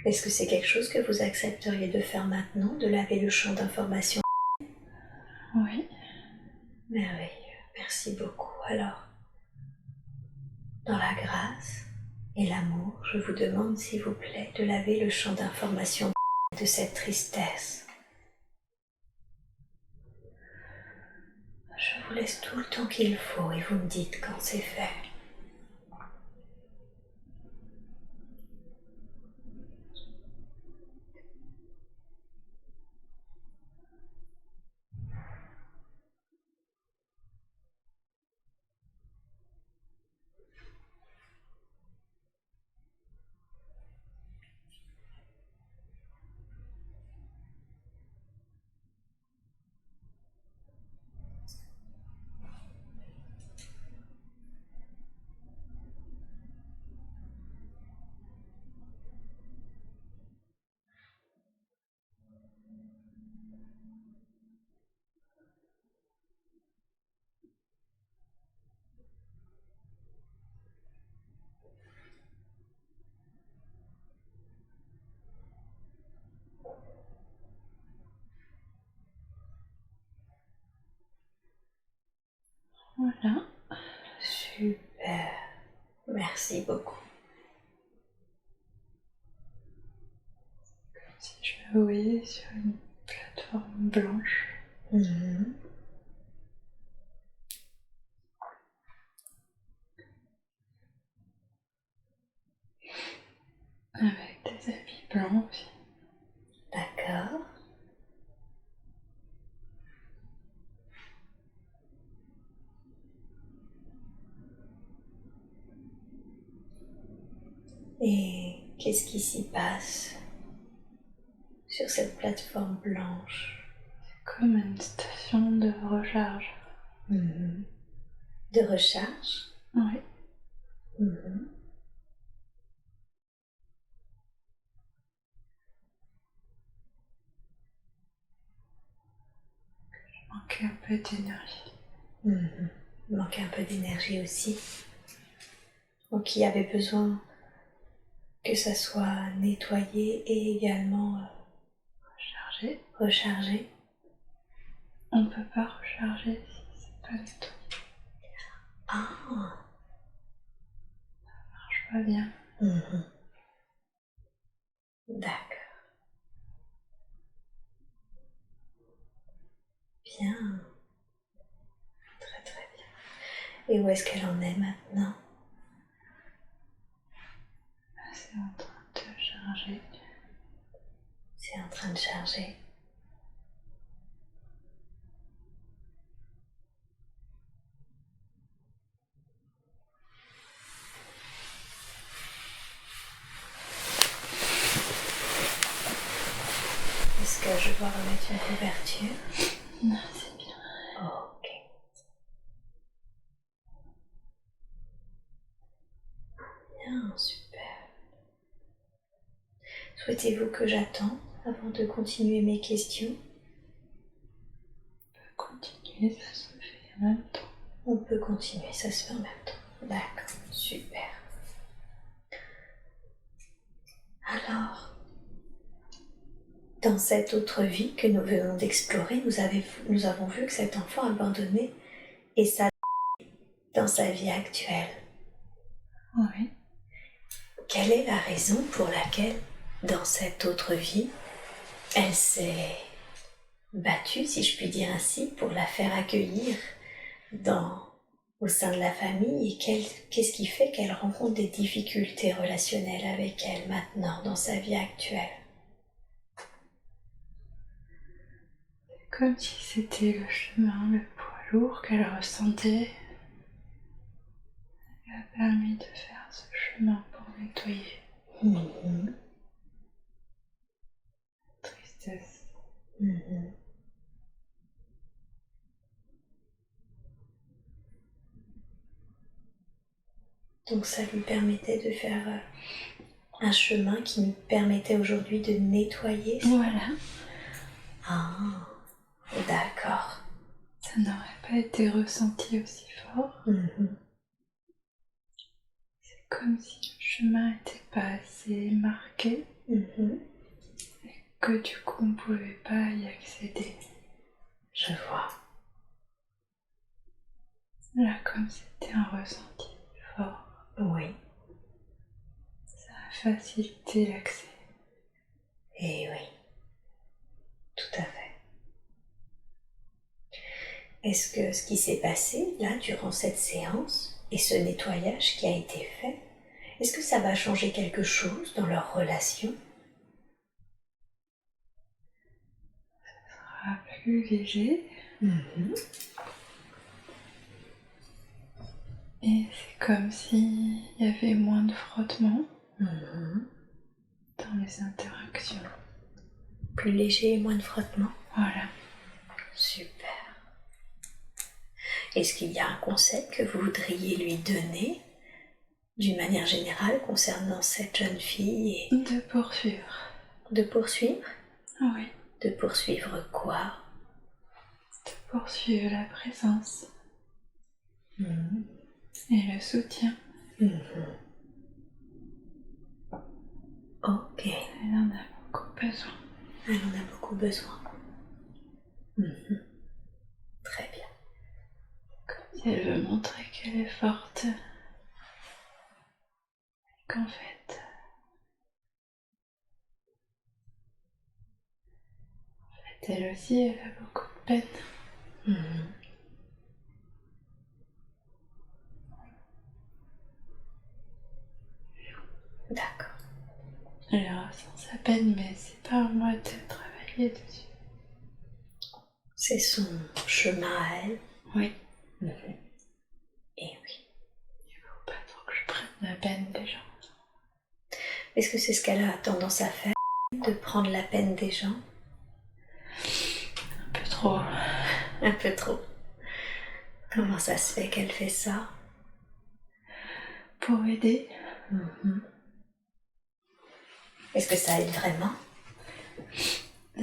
Est-ce que c'est quelque chose que vous accepteriez de faire maintenant, de laver le champ d'information? Oui. Merveilleux, merci beaucoup. Alors, dans la grâce et l'amour, je vous demande s'il vous plaît de laver le champ d'information de cette tristesse. Je vous laisse tout le temps qu'il faut et vous me dites quand c'est fait. Voilà. Super, merci beaucoup. Si je me voyais sur une plateforme blanche. Avec des habits blancs aussi. D'accord. Et qu'est-ce qui s'y passe sur cette plateforme blanche? Comme une station de recharge. De recharge? Oui. manquait un peu d'énergie. Il manquait un peu d'énergie aussi. Donc il y avait besoin que ça soit nettoyé et également rechargé. On ne peut pas recharger si c'est pas nettoyé. Ah, Ça marche pas bien. D'accord. Bien. Très très bien. Et où est-ce qu'elle en est maintenant? C'est en train de charger. C'est en train de charger. Est-ce que je dois remettre une couverture? Non, c'est bien. Ok. Bien, super. Souhaitez-vous que j'attende avant de continuer mes questions? On peut continuer, ça se fait en même temps. On peut continuer, ça se fait en même temps. D'accord, super. Alors, dans cette autre vie que nous venons d'explorer, nous avons vu que cet enfant abandonné est ça dans sa vie actuelle. Oui. Quelle est la raison pour laquelle, dans cette autre vie, elle s'est battue, si je puis dire ainsi, pour la faire accueillir au sein de la famille, et qu'est-ce qui fait qu'elle rencontre des difficultés relationnelles avec elle maintenant, dans sa vie actuelle? C'est comme si c'était le chemin, le poids lourd qu'elle ressentait. Elle a permis de faire ce chemin pour nettoyer la tristesse. Donc ça lui permettait de faire un chemin qui nous permettait aujourd'hui de nettoyer ça. Voilà. Ah, d'accord. Ça n'aurait pas été ressenti aussi fort. C'est comme si le chemin n'était pas assez marqué et que du coup on ne pouvait pas y accéder. Je vois. Là, comme c'était un ressenti fort, Oui. ça a facilité l'accès. Eh oui. Tout à fait. Est-ce que ce qui s'est passé là durant cette séance et ce nettoyage qui a été fait, est-ce que ça va changer quelque chose dans leur relation? Ça sera plus léger. Et c'est comme s'il y avait moins de frottement dans les interactions. Plus léger et moins de frottement? Voilà. Super. Est-ce qu'il y a un conseil que vous voudriez lui donner d'une manière générale concernant cette jeune fille De poursuivre. De poursuivre? Oui. De poursuivre quoi? De poursuivre la présence. Et le soutien. Ok. Elle en a beaucoup besoin. Elle en a beaucoup besoin. Très bien. Comme si elle veut montrer qu'elle est forte. Et qu'en fait, elle aussi, elle a beaucoup de peine. D'accord. Elle ressent sa peine, mais c'est pas à moi de travailler dessus. C'est son chemin à elle. Oui. Et oui. Il faut pas trop que je prenne la peine des gens. Est-ce que c'est ce qu'elle a tendance à faire, de prendre la peine des gens? Un peu trop. Un peu trop. Comment ça se fait qu'elle fait ça? Pour aider. Est-ce que ça aide vraiment?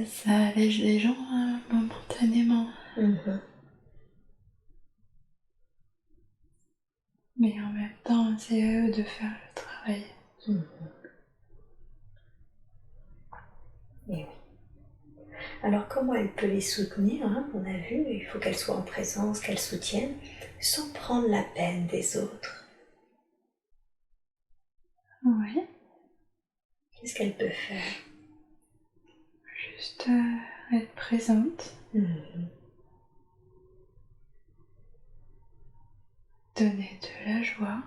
Ça allège les gens momentanément. Mhm. Mais en même temps, c'est à eux de faire le travail. Mhm. Et oui. Alors comment elle peut les soutenir, hein, on a vu, il faut qu'elle soit en présence, qu'elle soutienne, sans prendre la peine des autres. Oui, Qu'est-ce qu'elle peut faire? juste être présente, Mhm. donner de la joie.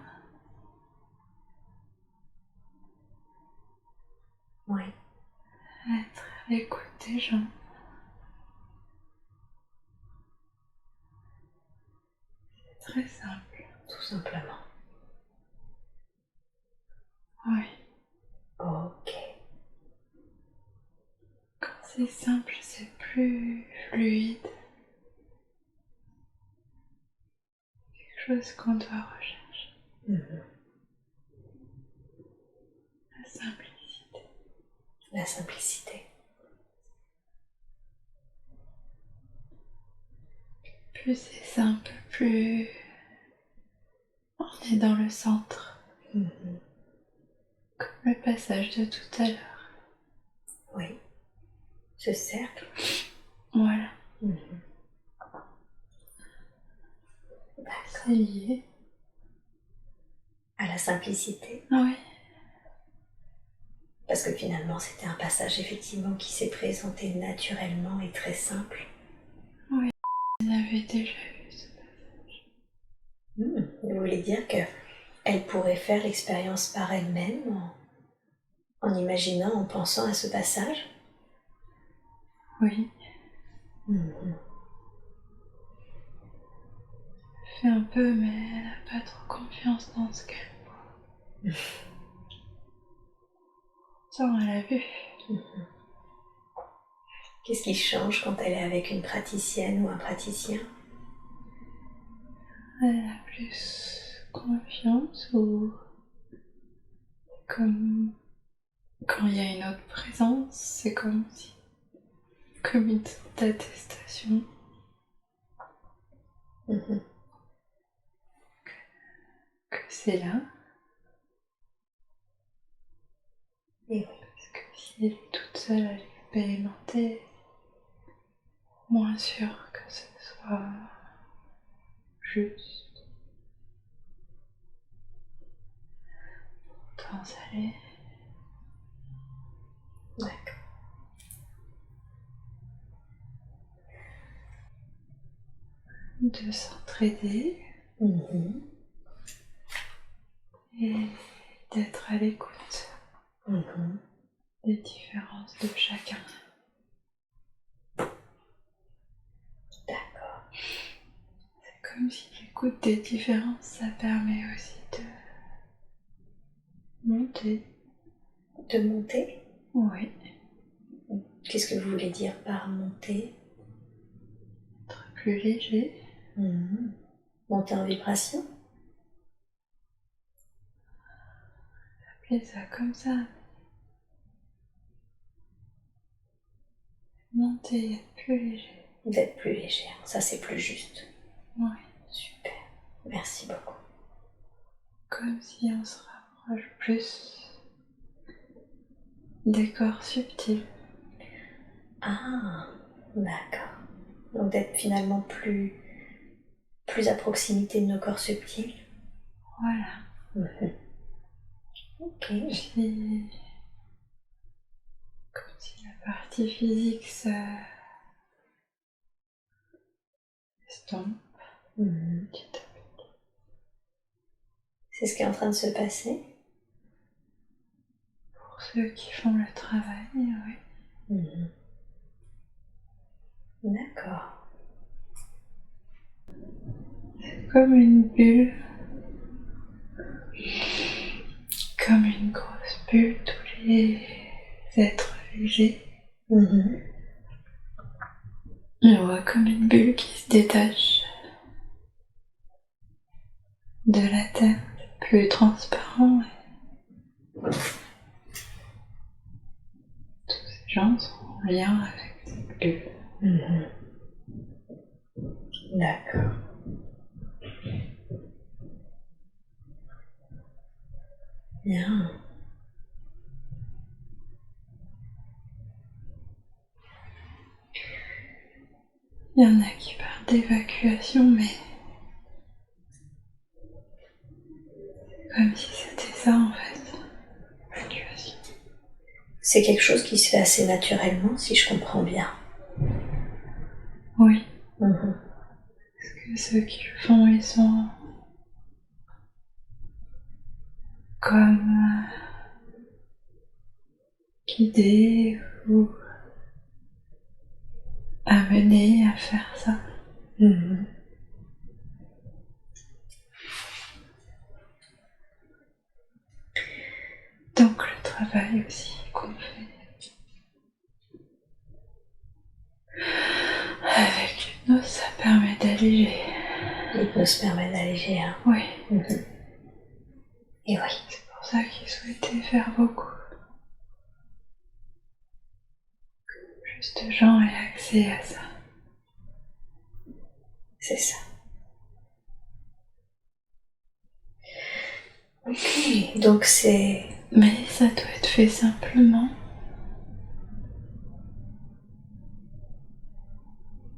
Oui. Être à l'écoute des gens. C'est très simple. Tout simplement. Oui. Ok. Quand c'est simple, c'est plus fluide. Quelque chose qu'on doit rechercher. Mhm. La simplicité. La simplicité. Plus c'est simple, plus on est dans le centre. Mhm. Comme le passage de tout à l'heure. Oui. Ce cercle. Voilà. Mhm. C'est lié. À la simplicité. Oui. Parce que finalement, c'était un passage effectivement qui s'est présenté naturellement et très simple. Oui. Vous avez déjà vu ce passage. Vous voulez dire que elle pourrait faire l'expérience par elle-même en imaginant, en pensant à ce passage? Oui. Mhm. Fait un peu, mais elle n'a pas trop confiance dans ce qu'elle voit. Ça, on l'a vu. Mhm. Qu'est-ce qui change quand elle est avec une praticienne ou un praticien? Elle a plus confiance ou comme quand il y a une autre présence, c'est comme si, comme une sorte d'attestation Mhm. que c'est là. Et oui. Parce que si elle est toute seule à l'expérimenter, moins sûr que ce soit juste. Pourtant, ça l'est. D'accord. De s'entraider Mhm. et d'être à l'écoute Mhm. des différences de chacun. D'accord. C'est comme si l'écoute des différences, ça permet aussi de monter. De monter? Oui, Qu'est-ce que vous voulez dire par monter? être plus léger. Mhm. Monter en vibration? Appelez ça comme ça. Monter, être plus léger. D'être plus légère, ça c'est plus juste. Oui, Super, merci beaucoup. comme si on se rapproche plus des corps subtils. Ah, d'accord. Donc d'être finalement plus à proximité de nos corps subtils. Voilà. Mhm. Ok. Puis, comme si la partie physique s'estompe. Mhm. C'est ce qui est en train de se passer. Pour ceux qui font le travail, oui. Mhm. D'accord. Comme une bulle. Comme une grosse bulle, tous les êtres légers. Mhm. On voit comme une bulle qui se détache de la Terre, plus transparent. Tous ces gens sont en lien avec cette bulle. Mhm. D'accord. Bien. Il y en a qui parlent d'évacuation, mais comme si c'était ça en fait, l'évacuation. C'est quelque chose qui se fait assez naturellement, si je comprends bien. Oui. Mhm. Parce que ceux qui le font, ils sont comme guidés ou amenés à faire ça. Mhm. Donc le travail aussi qu'on fait avec l'hypnose, ça permet d'alléger. L'hypnose permet d'alléger, hein. Oui. Mhm. Et oui. C'est pour ça qu'ils souhaitaient faire beaucoup. Plus de gens aient accès à ça. C'est ça. Ok, donc c'est... Mais ça doit être fait simplement.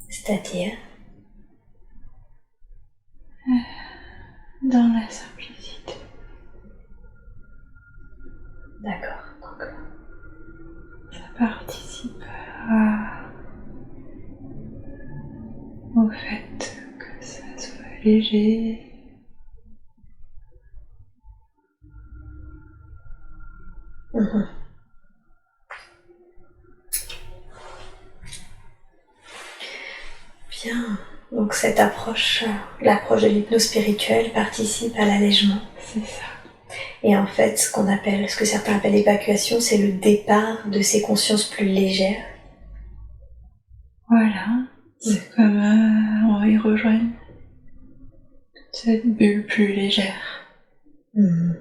C'est-à-dire Dans la simplicité. D'accord, donc... Ça participe au fait que ça soit léger. Mhm. Bien. Donc cette approche, l'approche de l'hypnose spirituelle participe à l'allègement. C'est ça. Et en fait, ce que certains appellent l'évacuation, c'est le départ de ces consciences plus légères. Voilà. C'est comme on y rejoint cette bulle plus légère. Mhm.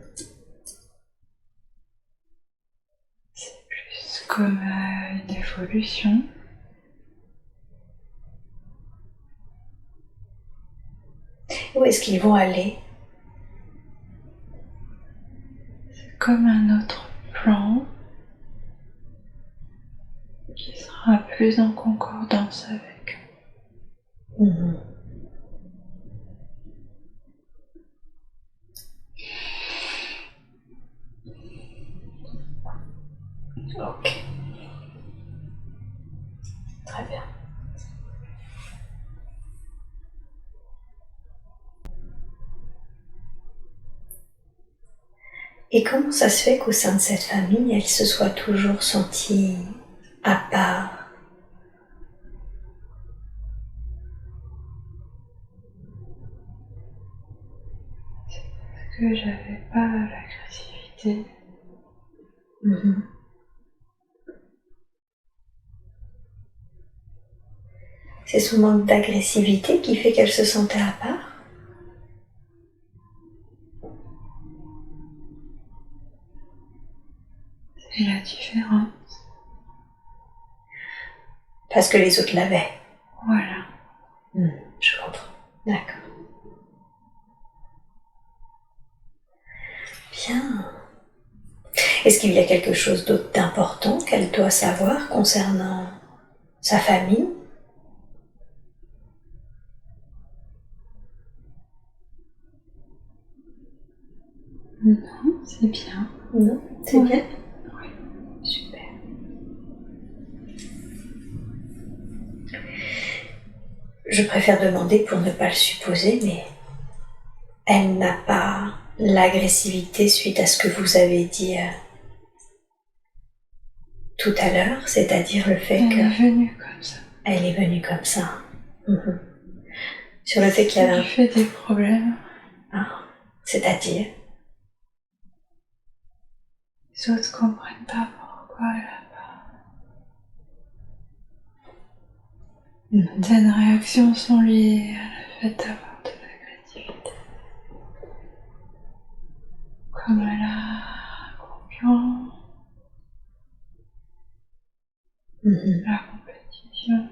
C'est plus comme une évolution. Où est-ce qu'ils vont aller? C'est comme un autre plan qui sera plus en concordance avec. Mhm. Ok. Très bien. Et comment ça se fait qu'au sein de cette famille, elle se soit toujours sentie à part? Parce que j'avais pas l'agressivité. Mhm. C'est son manque d'agressivité qui fait qu'elle se sentait à part? C'est la différence. Parce que les autres l'avaient. Voilà. Je comprends. D'accord. Bien. Est-ce qu'il y a quelque chose d'autre d'important qu'elle doit savoir concernant sa famille? Non, c'est bien. Non, c'est Ouais. bien. Oui. Super. Je préfère demander pour ne pas le supposer, mais elle n'a pas l'agressivité suite à ce que vous avez dit tout à l'heure, c'est-à-dire le fait Elle est venue comme ça. Elle est venue comme ça. Mhm. Sur le fait qu'il y Ça avait lui fait des problèmes. Ah, c'est-à-dire Les autres comprennent pas pourquoi elle a pas. Certaines réactions sont liées à le fait d'avoir de l'agressivité. Comme la concurrence, la compétition.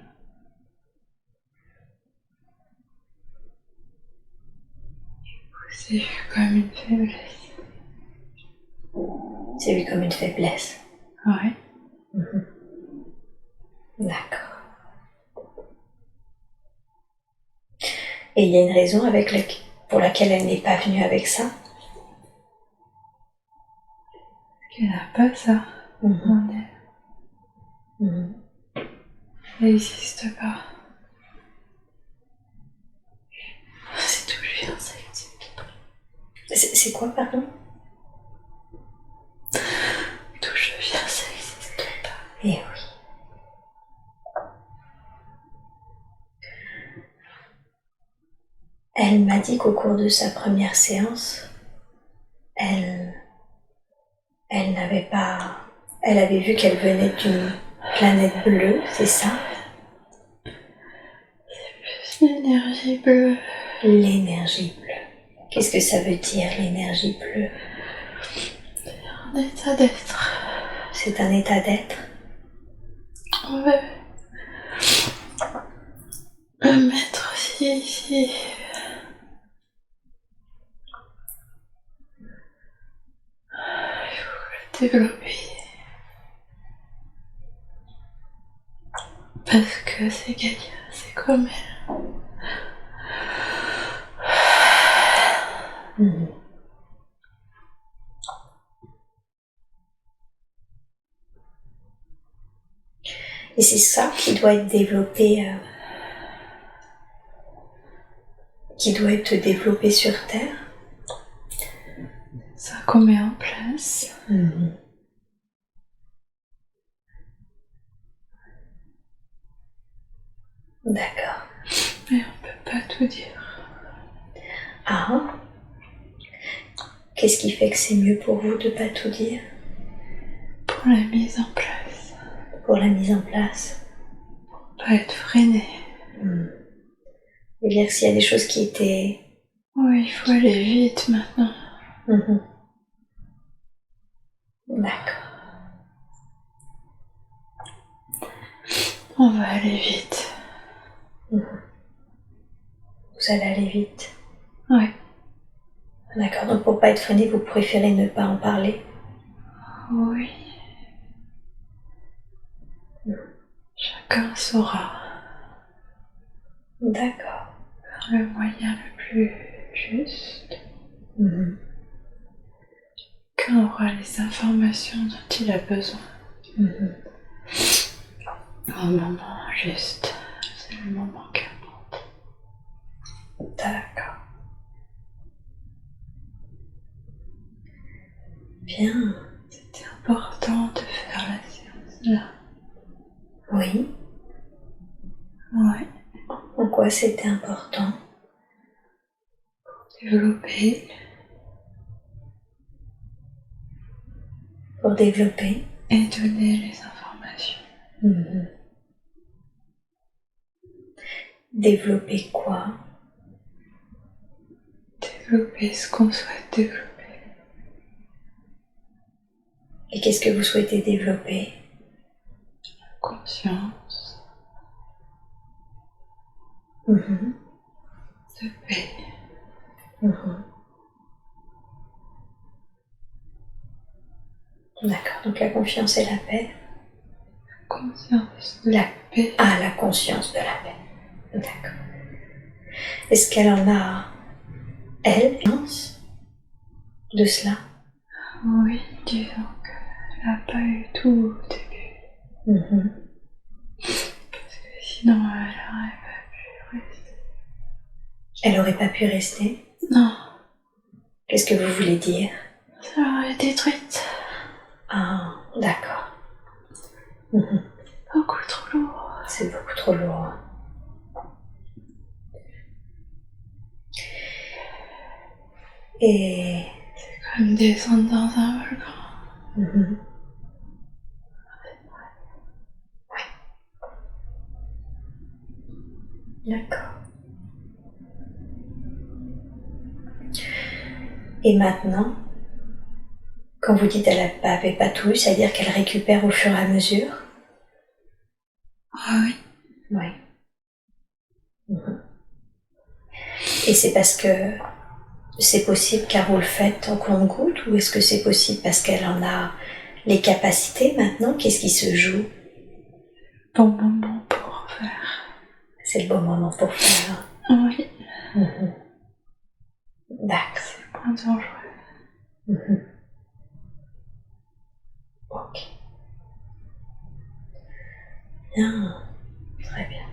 C'est vu comme une faiblesse. C'est vu comme une faiblesse. Ouais. D'accord. Et il y a une raison pour laquelle elle n'est pas venue avec ça? Qu'elle n'a pas ça en elle. Ça n'existe pas. C'est d'où je viens, ça n'existe pas. C'est quoi, pardon? D'où je viens, ça n'existe pas. Eh oui. Elle m'a dit qu'au cours de sa première séance, elle n'avait pas... Elle avait vu qu'elle venait d'une planète bleue, c'est ça? C'est plus l'énergie bleue. L'énergie bleue. Qu'est-ce que ça veut dire, l'énergie bleue? C'est un état d'être. C'est un état d'être? On veut le mettre aussi ici. Il faut le développer. Parce que c'est Gaïa, c'est comme elle. Et c'est ça qui doit être développé, sur Terre. Ça qu'on met en place. D'accord. Mais on peut pas tout dire. Ah. Qu'est-ce qui fait que c'est mieux pour vous de ne pas tout dire? Pour la mise en place. Pour la mise en place. Pas être freiné. C'est-à-dire s'il y a des choses qui étaient... Oui, il faut aller vite maintenant. D'accord. On va aller vite. Vous allez aller vite. Ouais. D'accord, donc pour pas être freiné, vous préférez ne pas en parler? Oui. Chacun saura. D'accord. Par le moyen le plus juste. Chacun aura les informations dont il a besoin. Au moment juste. C'est le moment qu'importe. D'accord. Bien. C'était important de faire la séance là. Oui. Ouais. En quoi c'était important? Développer. Pour développer. Et donner les informations. Développer quoi? Développer ce qu'on souhaite développer. Et qu'est-ce que vous souhaitez développer? Conscience. De paix. D'accord, donc la confiance et la paix. Conscience de la paix. Ah, la conscience de la paix. D'accord. Est-ce qu'elle en a, elle, conscience de cela? Oui, disons qu'elle n'a pas eu tout au début. Parce que sinon, elle n'aurait pas pu rester. Elle n'aurait pas pu rester? Non. Qu'est-ce que vous voulez dire? Ça aurait été détruite. Ah, d'accord. Beaucoup trop lourd. C'est beaucoup trop lourd. Et... C'est comme descendre dans un volcan. D'accord. Et maintenant, quand vous dites qu'elle n'avait pas tout, c'est-à-dire qu'elle récupère au fur et à mesure? Ah oui. Oui. Et c'est parce que c'est possible car vous le faites en compte-gouttes ou est-ce que c'est possible parce qu'elle en a les capacités maintenant? Qu'est-ce qui se joue? Bon moment pour faire. C'est le bon moment pour faire. Oui. D'accord. C'est moins dangereux. Ok. Bien. Très bien.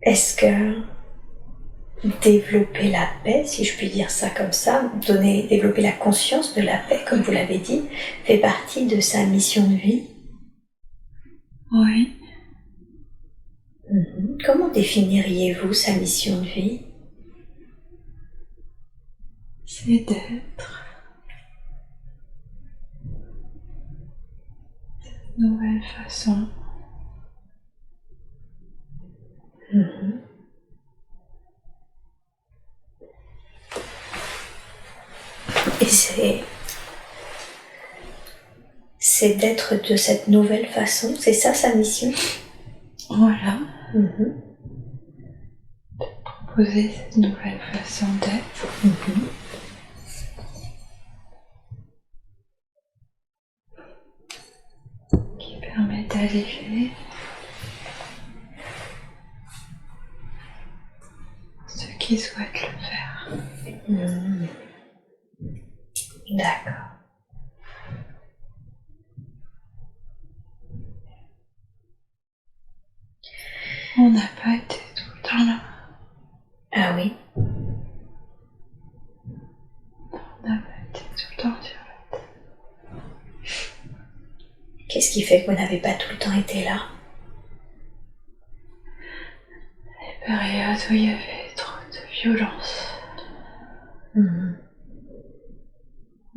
Est-ce que développer la paix, si je puis dire ça comme ça, développer la conscience de la paix, comme vous l'avez dit, fait partie de sa mission de vie? Oui. Comment définiriez-vous sa mission de vie? C'est d'être cette nouvelle façon. Et c'est d'être de cette nouvelle façon, c'est ça sa mission? Voilà. De proposer cette nouvelle façon d'être. Qui permet d'alléger ceux qui souhaitent le faire. D'accord. On n'a pas été tout le temps là. Ah oui? On n'a pas été tout le temps sur la terre. Qu'est-ce qui fait que vous n'avez pas tout le temps été là? Les périodes où il y avait trop de violence.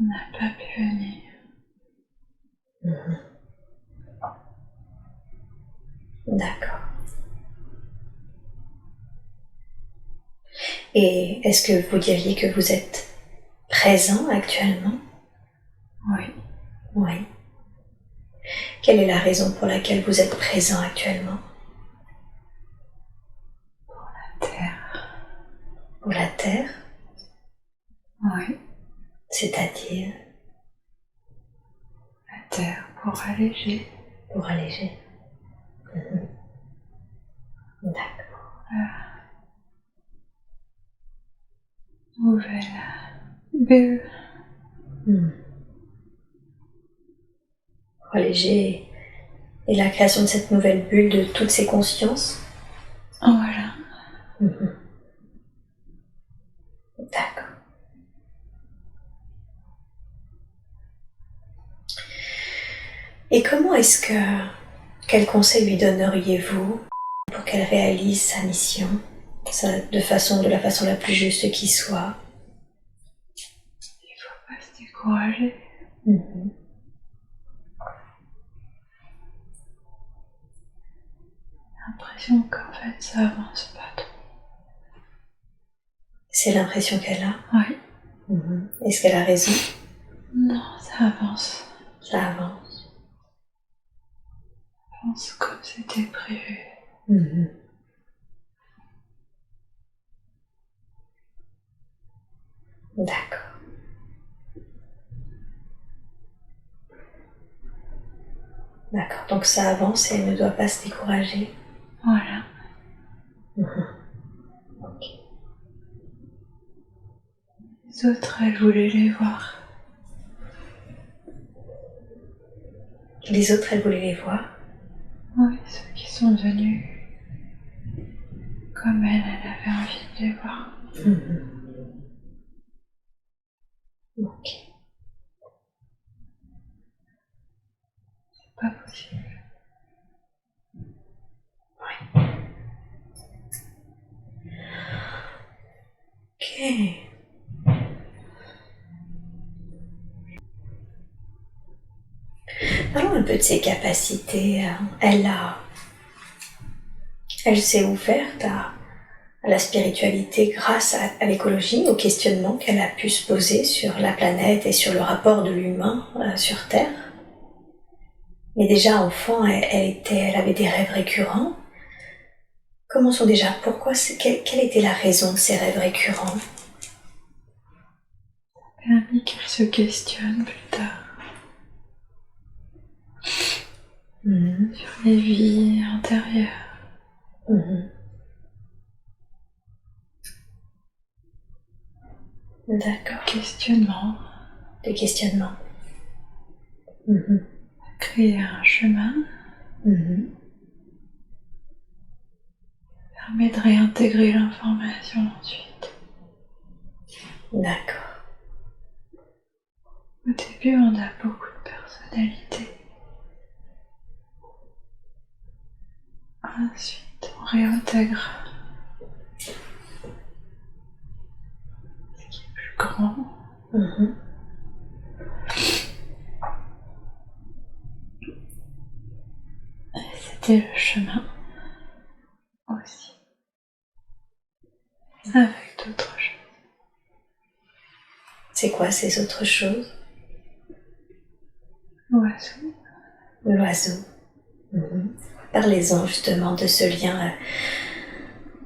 On n'a pas pu venir. D'accord. Et est-ce que vous diriez que vous êtes présent actuellement? Oui. Oui. Quelle est la raison pour laquelle vous êtes présent actuellement? Pour la terre. Pour la terre? Oui. C'est-à-dire? La terre pour alléger. Pour alléger. D'accord. Nouvelle bulle. Pour alléger et la création de cette nouvelle bulle de toutes ces consciences? Voilà. D'accord. Et comment est-ce que... Quel conseil lui donneriez-vous pour qu'elle réalise sa mission de la façon la plus juste qui soit? Il ne faut pas se décourager. L'impression qu'en fait ça avance pas trop. C'est l'impression qu'elle a? Oui. Est-ce qu'elle a raison? Non, ça avance. Ça avance. Ça avance comme c'était prévu. D'accord. D'accord, donc ça avance et elle ne doit pas se décourager. Voilà. Ok. Les autres, elle voulait les voir. Les autres, elle voulait les voir? Oui, ceux qui sont venus. Comme elle avait envie de les voir. Ok. C'est pas possible. Oui. Ok. Parlons un peu de ses capacités. Elle s'est ouverte à la spiritualité grâce à l'écologie, au questionnement qu'elle a pu se poser sur la planète et sur le rapport de l'humain sur Terre. Mais déjà enfant, elle avait des rêves récurrents. Commençons déjà. Quelle était la raison de ces rêves récurrents? Permis qu'elle se questionne plus tard sur les vies intérieures. D'accord. Questionnement. Des questionnements. Créer un chemin. Permet de réintégrer l'information ensuite. D'accord. Au début, on a beaucoup de personnalité. Ensuite, on réintègre ce qui est plus grand. Et c'était le chemin aussi. Avec d'autres choses. C'est quoi ces autres choses? L'oiseau. L'oiseau. Parlez-en justement de ce lien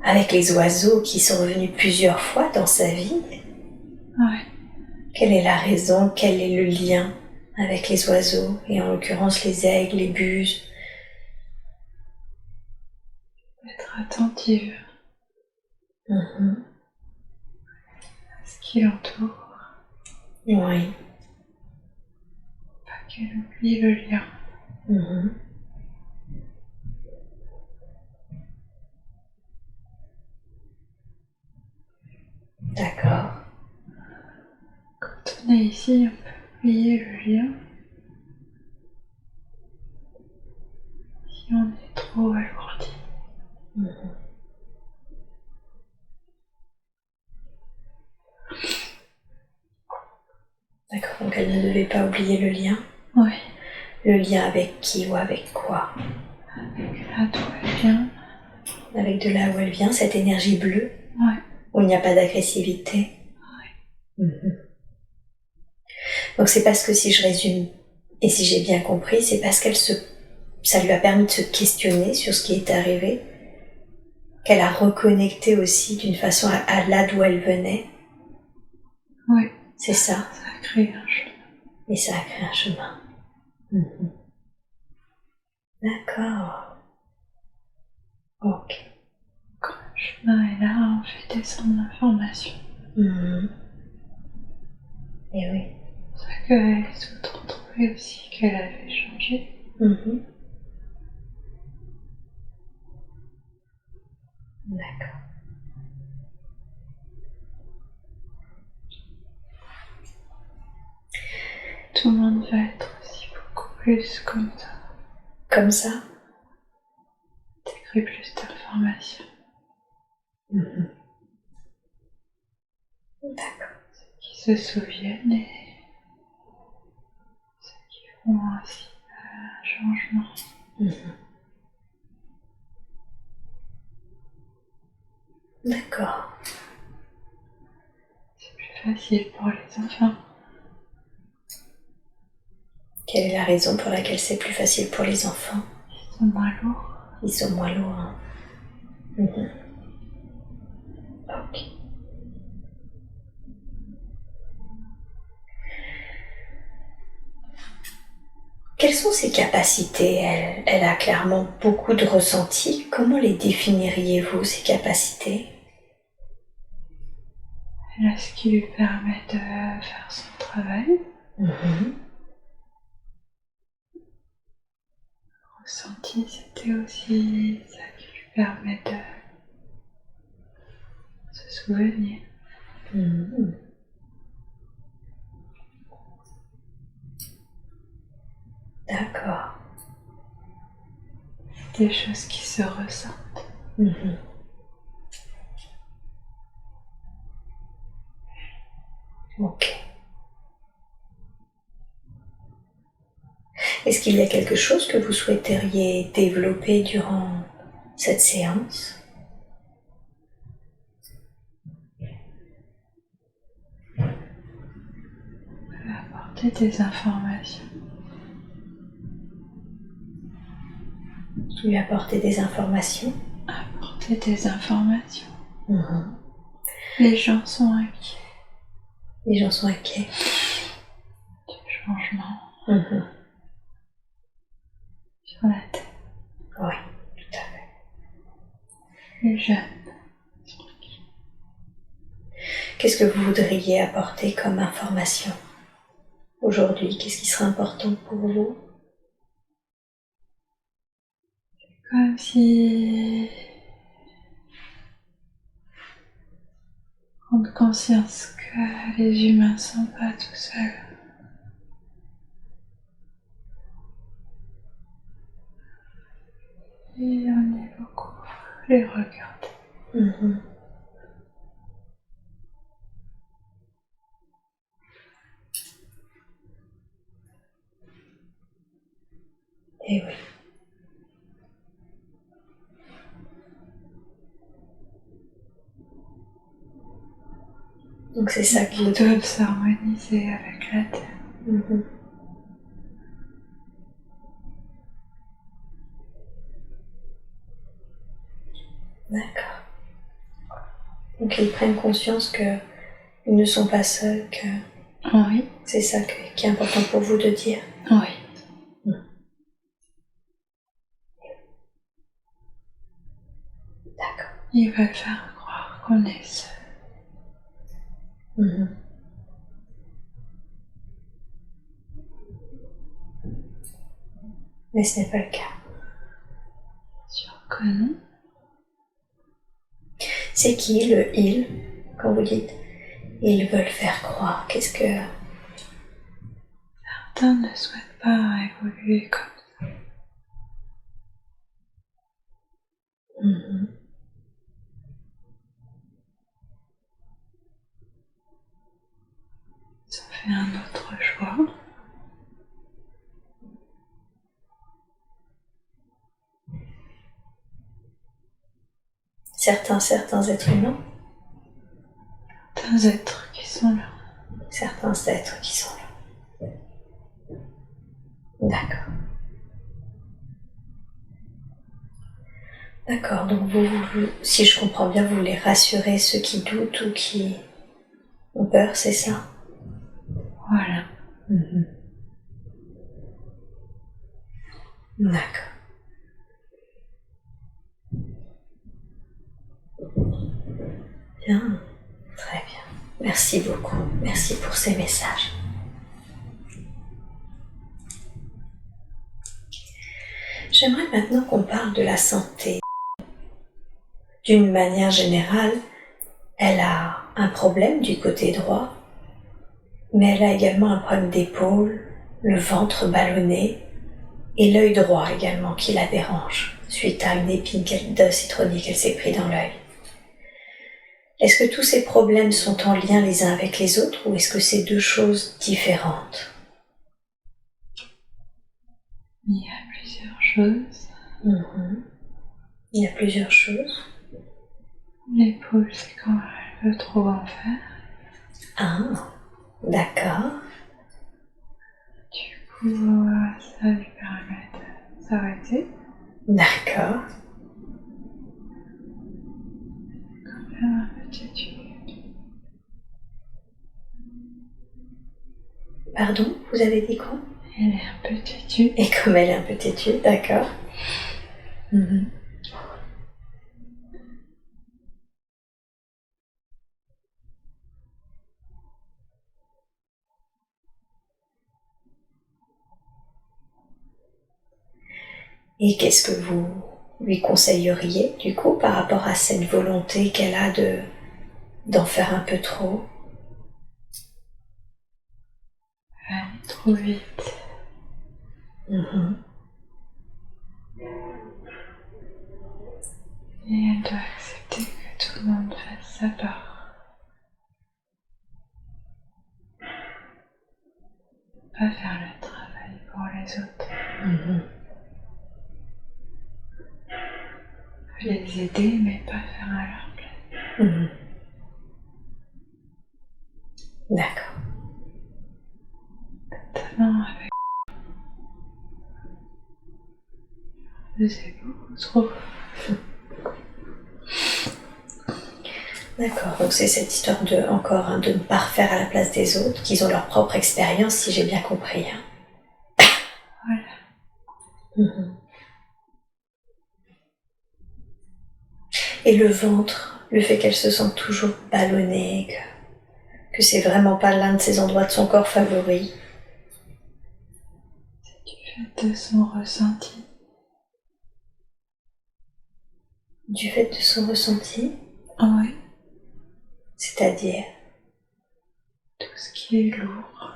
avec les oiseaux qui sont revenus plusieurs fois dans sa vie. Ouais. Quelle est la raison? Quel est le lien avec les oiseaux? Et en l'occurrence les aigles, les buses. Être attentive à ce qui l'entoure. Oui. Pas qu'elle oublie le lien. D'accord. Quand on est ici, on peut oublier le lien. Si on est trop alourdi. D'accord, donc elle ne devait pas oublier le lien. Oui. Le lien avec qui ou avec quoi? Avec là d'où elle vient. Avec de là où elle vient, cette énergie bleue. Ouais. Où il n'y a pas d'agressivité. Ouais. Donc c'est parce que, si je résume, et si j'ai bien compris, c'est parce ça lui a permis de se questionner sur ce qui est arrivé, qu'elle a reconnecté aussi d'une façon à là d'où elle venait. Oui. C'est ça. Ça a créé un chemin. Et ça a créé un chemin. D'accord. Ok. Quand le chemin est là, on fait descendre l'information. Et oui. C'est ça que les autres ont trouvé aussi qu'elle avait changé. D'accord. Tout le monde va être aussi beaucoup plus comme ça. Comme ça? Intégrer plus d'informations. D'accord. Ceux qui se souviennent et ceux qui font aussi un changement. D'accord. C'est plus facile pour les enfants. Quelle est la raison pour laquelle c'est plus facile pour les enfants? Ils sont moins lourds. Ils sont moins lourds. Ok. Quelles sont ses capacités? Elle a clairement beaucoup de ressentis. Comment les définiriez-vous, ces capacités? Elle a ce qui lui permet de faire son travail. Ressenti, c'était aussi ça qui lui permet de se souvenir. D'accord. Des choses qui se ressentent. Ok. Est-ce qu'il y a quelque chose que vous souhaiteriez développer durant cette séance? Apporter des informations. Lui apporter des informations? Apporter C'est des informations. Mhm. Les gens sont inquiets. Les gens sont inquiets. Du changement Mhm. sur la Terre. Oui, tout à fait. Les jeunes. Qu'est-ce que vous voudriez apporter comme information aujourd'hui? Qu'est-ce qui serait important pour vous? Comme si prendre conscience que les humains sont pas tout seuls. Et on est beaucoup les regarder. Mhm. Et oui. Donc c'est ça que vous doivent s'harmoniser avec la Terre. Mhm. D'accord. Donc ils prennent conscience qu'ils ne sont pas seuls, que Oui. c'est ça qui est important pour vous de dire. Oui. D'accord. Ils veulent faire croire qu'on est seul. Mhm. Mais ce n'est pas le cas. Sûr que non. C'est qui le ils, quand vous dites ils veulent faire croire? Qu'est-ce que... Certains ne souhaitent pas évoluer comme ça. Mhm. Ils ont fait un autre choix. Certains êtres humains, Certains êtres qui sont là. certains êtres qui sont là. D'accord. D'accord, donc si je comprends bien, vous voulez rassurer ceux qui doutent ou qui ont peur, c'est ça? Voilà. Mhm. D'accord. Bien, très bien. Merci beaucoup. Merci pour ces messages. J'aimerais maintenant qu'on parle de la santé. D'une manière générale, elle a un problème du côté droit, mais elle a également un problème d'épaule, le ventre ballonné et l'œil droit également qui la dérange suite à une épine de citronnier qu'elle s'est pris dans l'œil. Est-ce que tous ces problèmes sont en lien les uns avec les autres ou est-ce que c'est deux choses différentes? Il y a plusieurs choses. Il y a plusieurs choses. L'épaule, c'est quand elle veut trop en faire. Ah, d'accord. Du coup, ça lui permet de s'arrêter. D'accord. Quand même un petit tube. Pardon, vous avez dit quoi? Elle est un peu têtue. Et comme elle est un peu têtue, d'accord. Et qu'est-ce que vous lui conseilleriez, du coup, par rapport à cette volonté qu'elle a d'en faire un peu trop? Aller trop vite. Et elle doit accepter que tout le monde fasse sa part. Pas faire le travail pour les autres. Les aider, mais pas faire à leur place. D'accord. Notamment avec... Je faisais beaucoup trop. D'accord, donc c'est cette histoire de, encore, hein, de ne pas refaire à la place des autres, qu'ils ont leur propre expérience, si j'ai bien compris. Hein. Voilà. Et le ventre, le fait qu'elle se sente toujours ballonnée, que c'est vraiment pas l'un de ses endroits de son corps favoris. C'est du fait de son ressenti. Du fait de son ressenti? Oui. C'est-à-dire? Tout ce qui est lourd.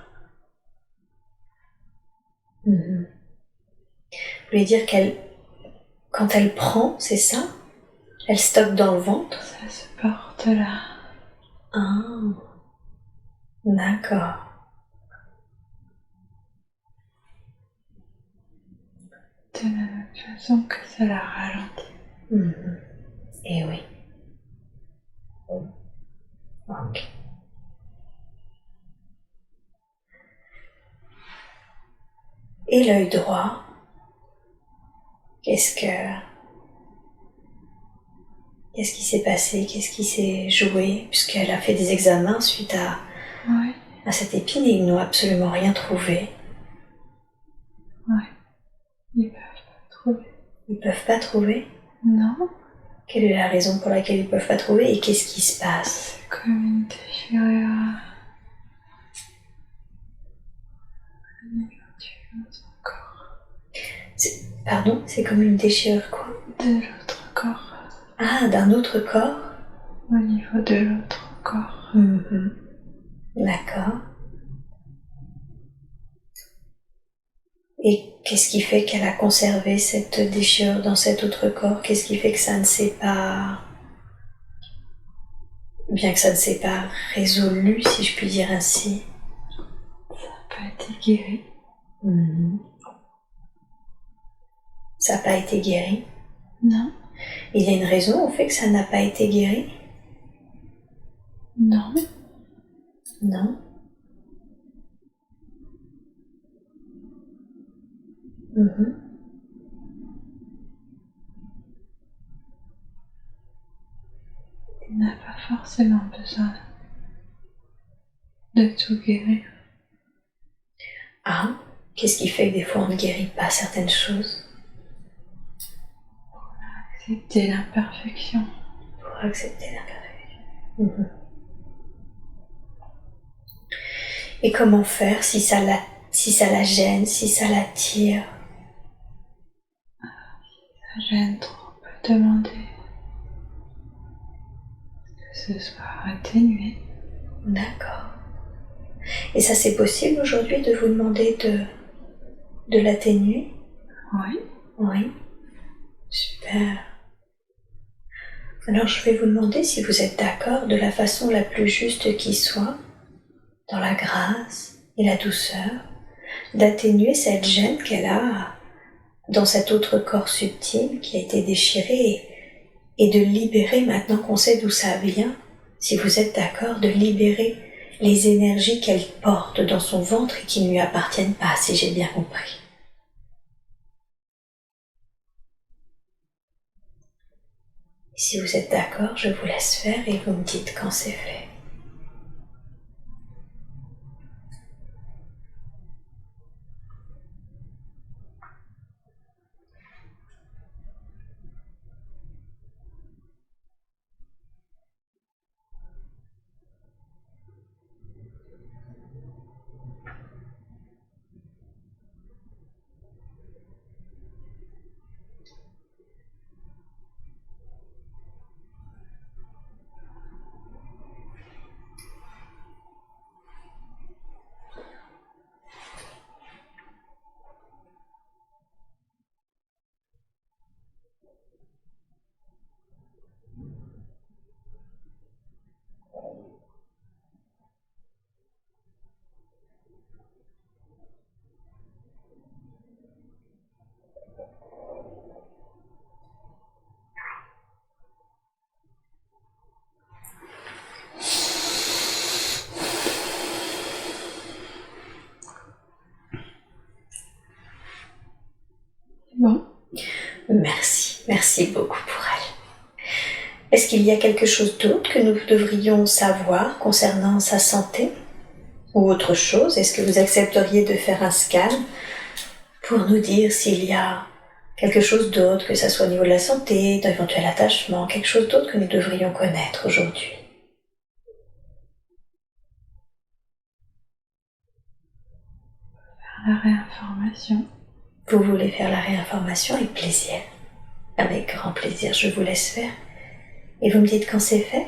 Vous voulez dire quand elle prend, c'est ça? Elle stocke dans le ventre? Ça se porte là. Ah, d'accord. De la même façon que ça la ralentit. Et oui. Ok. Et l'œil droit, qu'est-ce qui s'est passé? Qu'est-ce qui s'est joué? Puisqu'elle a fait des examens suite à cette épine et ils n'ont absolument rien trouvé. Oui. Ils peuvent pas trouver. Ils peuvent pas trouver? Non. Quelle est la raison pour laquelle ils peuvent pas trouver et qu'est-ce qui se passe? C'est comme une déchirure. Au niveau de l'autre corps. Pardon? C'est comme une déchirure quoi? De l'autre corps. Ah, d'un autre corps? Au niveau de l'autre corps. D'accord. Et qu'est-ce qui fait qu'elle a conservé cette déchirure dans cet autre corps? Qu'est-ce qui fait que ça ne s'est pas... Bien que ça ne s'est pas résolu, si je puis dire ainsi? Ça n'a pas été guéri. Ça n'a pas été guéri? Non. Il y a une raison au fait que ça n'a pas été guéri? Non. Non? Il n'a pas forcément besoin de tout guérir. Ah, qu'est-ce qui fait que des fois on ne guérit pas certaines choses? Pour accepter l'imperfection. Pour accepter l'imperfection. Et comment faire si ça la gêne, si ça l'attire? Ça gêne trop, on peut demander que ce soit atténué. D'accord. Et ça c'est possible aujourd'hui de vous demander de l'atténuer? Oui. Oui. Super. Alors je vais vous demander si vous êtes d'accord de la façon la plus juste qui soit, dans la grâce et la douceur, d'atténuer cette gêne qu'elle a dans cet autre corps subtil qui a été déchiré et de libérer, maintenant qu'on sait d'où ça vient, si vous êtes d'accord, de libérer les énergies qu'elle porte dans son ventre et qui ne lui appartiennent pas, si j'ai bien compris. Si vous êtes d'accord, je vous laisse faire et vous me dites quand c'est fait. Bon. Merci beaucoup pour elle. Est-ce qu'il y a quelque chose d'autre que nous devrions savoir concernant sa santé? Ou autre chose? Est-ce que vous accepteriez de faire un scan pour nous dire s'il y a quelque chose d'autre, que ce soit au niveau de la santé, d'éventuels attachements, quelque chose d'autre que nous devrions connaître aujourd'hui? La réinformation. Vous voulez faire la réinformation? Avec plaisir. Avec grand plaisir, je vous laisse faire. Et vous me dites quand c'est fait?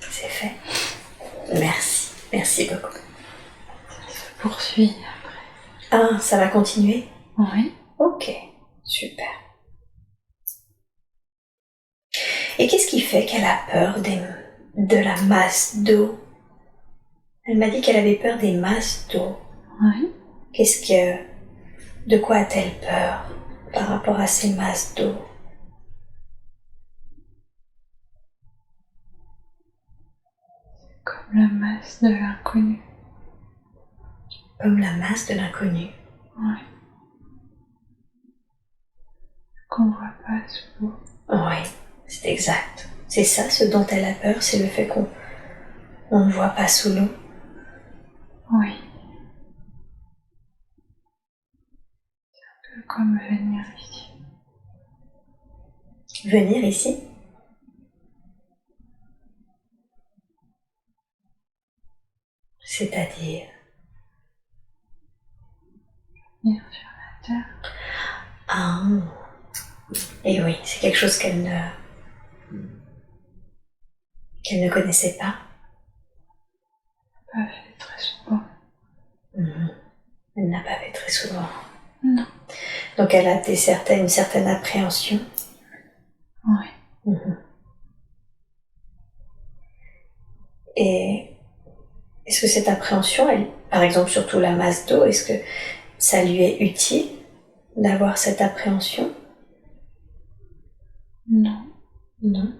C'est fait. Merci. Merci beaucoup. Ça se poursuit après. Ah, ça va continuer? Oui. Ok, super. Et qu'est-ce qui fait qu'elle a peur de la masse d'eau? Elle m'a dit qu'elle avait peur des masses d'eau. Oui. De quoi a-t-elle peur par rapport à ces masses d'eau? Comme la masse de l'inconnu. Comme la masse de l'inconnu. Oui. Qu'on voit pas sous l'eau. Oui, c'est exact. C'est ça ce dont elle a peur, c'est le fait qu'on ne voit pas sous l'eau. Oui. C'est un peu comme venir ici. Venir ici? C'est-à-dire? Venir sur la terre. Ah, et oui, c'est quelque chose qu'elle ne connaissait pas. Pas fait très souvent. Elle n'a pas fait très souvent. Non. Donc elle a une certaine appréhension. Oui. Et est-ce que cette appréhension, par exemple surtout la masse d'eau, est-ce que ça lui est utile d'avoir cette appréhension? Non. Non.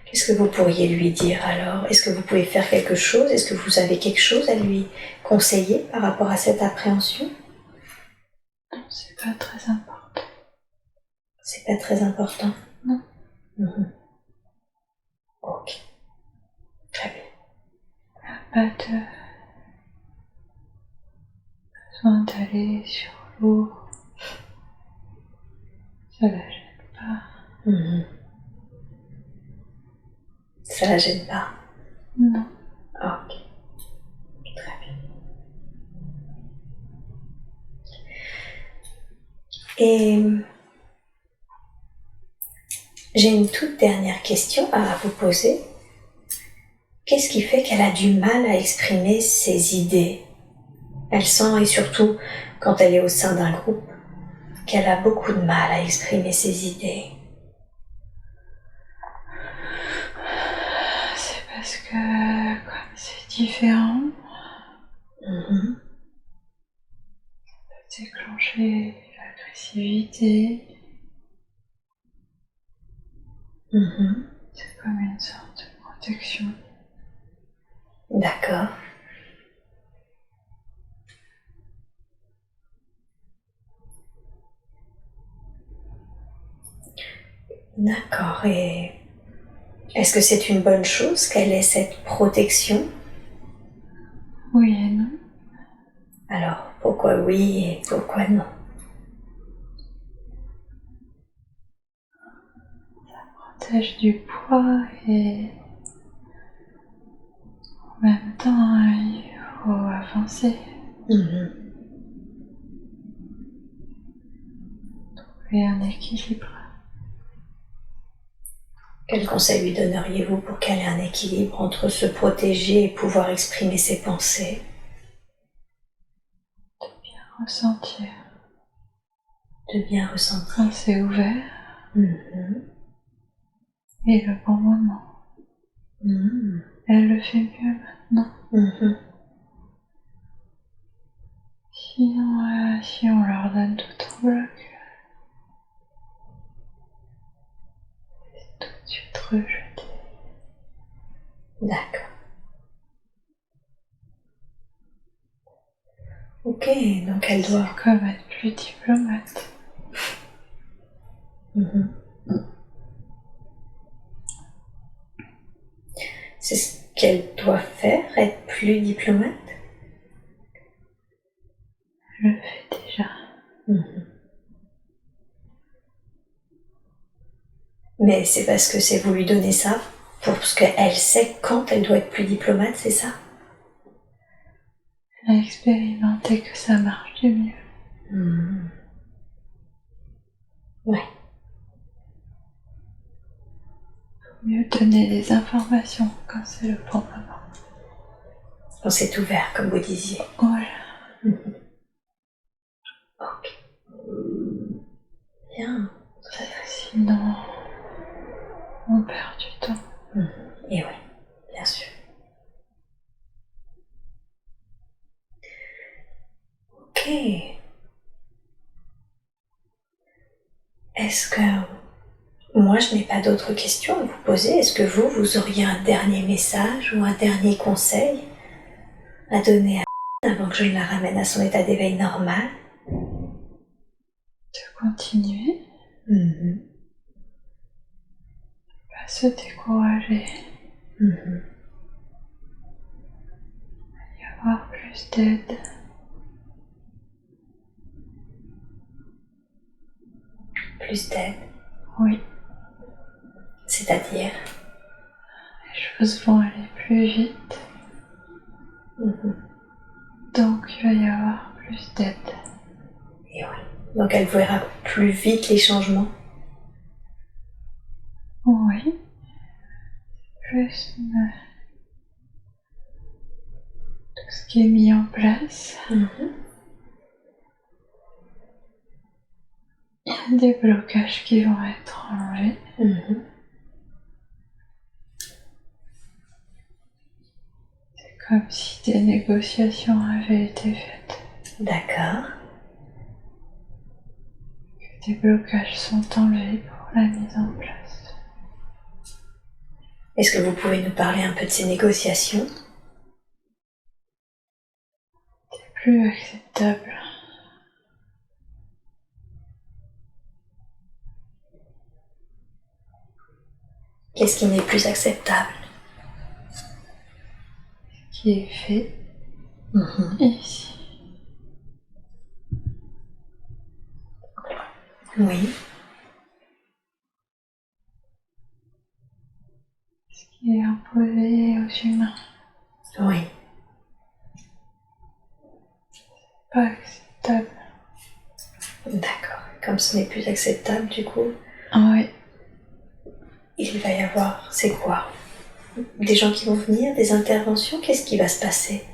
Qu'est-ce que vous pourriez lui dire alors? Est-ce que vous pouvez faire quelque chose? Est-ce que vous avez quelque chose à lui conseiller par rapport à cette appréhension? Non, c'est pas très important. C'est pas très important? Non. Ok. Très bien. Pas de besoin d'aller sur l'eau. Ça la gêne pas. Ça la gêne pas? Non. Ok. Très bien. Et j'ai une toute dernière question à vous poser. Qu'est-ce qui fait qu'elle a du mal à exprimer ses idées? Elle sent, et surtout quand elle est au sein d'un groupe, qu'elle a beaucoup de mal à exprimer ses idées. C'est parce que comme c'est différent, ça peut déclencher l'agressivité. C'est comme une sorte de protection. D'accord. D'accord. Et est-ce que c'est une bonne chose qu'elle ait cette protection? Oui et non. Alors, pourquoi oui et pourquoi non? Protège du poids et en même temps il faut avancer, trouver un équilibre. Quel conseil lui donneriez-vous pour qu'elle ait un équilibre entre se protéger et pouvoir exprimer ses pensées? De bien ressentir. De bien ressentir. Quand c'est ouvert et le bon moment. Elle le fait mieux maintenant. Si on leur donne tout en bloc, c'est tout de suite rejeté. D'accord. Ok, donc elle doit... C'est comme être plus diplomate. C'est ce qu'elle doit faire, être plus diplomate? Je le fais déjà. Mais c'est parce que c'est vous lui donnez ça, parce qu'elle sait quand elle doit être plus diplomate, c'est ça? Elle a expérimenté que ça marche du mieux. Ouais. Mieux donner des informations quand c'est le bon moment. Quand c'est ouvert, comme vous disiez. Voilà. Ok. Bien. Sinon, on perd du temps. Et oui, bien sûr. Ok. Est-ce que... Moi, je n'ai pas d'autres questions à vous poser. Est-ce que vous auriez un dernier message ou un dernier conseil à donner à avant que je ne la ramène à son état d'éveil normal? De continuer. Pas se décourager. Y avoir plus d'aide. Plus d'aide? Oui. C'est-à-dire? Les choses vont aller plus vite. Donc il va y avoir plus d'aide. Et oui. Donc elle verra plus vite les changements? Oui. Plus tout ce qui est mis en place. Il y a des blocages qui vont être enlevés. C'est comme si des négociations avaient été faites. D'accord. Que des blocages sont enlevés pour la mise en place. Est-ce que vous pouvez nous parler un peu de ces négociations? C'est plus acceptable. Qu'est-ce qui n'est plus acceptable? Ce qui est fait ici. Oui. Ce qui est imposé aux humains. Oui. Pas acceptable. D'accord. Comme ce n'est plus acceptable, du coup, Oui. il va y avoir, c'est quoi? Des gens qui vont venir, des interventions, qu'est-ce qui va se passer?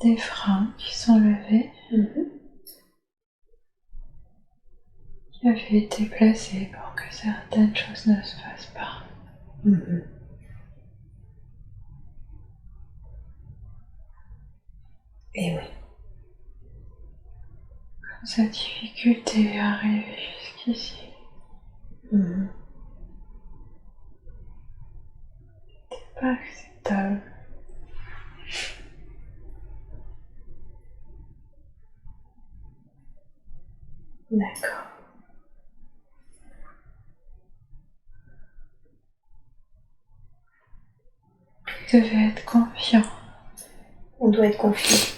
Des freins qui sont levés, qui avaient été placés pour que certaines choses ne se fassent pas. Et oui. Comme sa difficulté à arriver jusqu'ici. C'est pas acceptable. D'accord. Vous devez être confiant. On doit être confiant.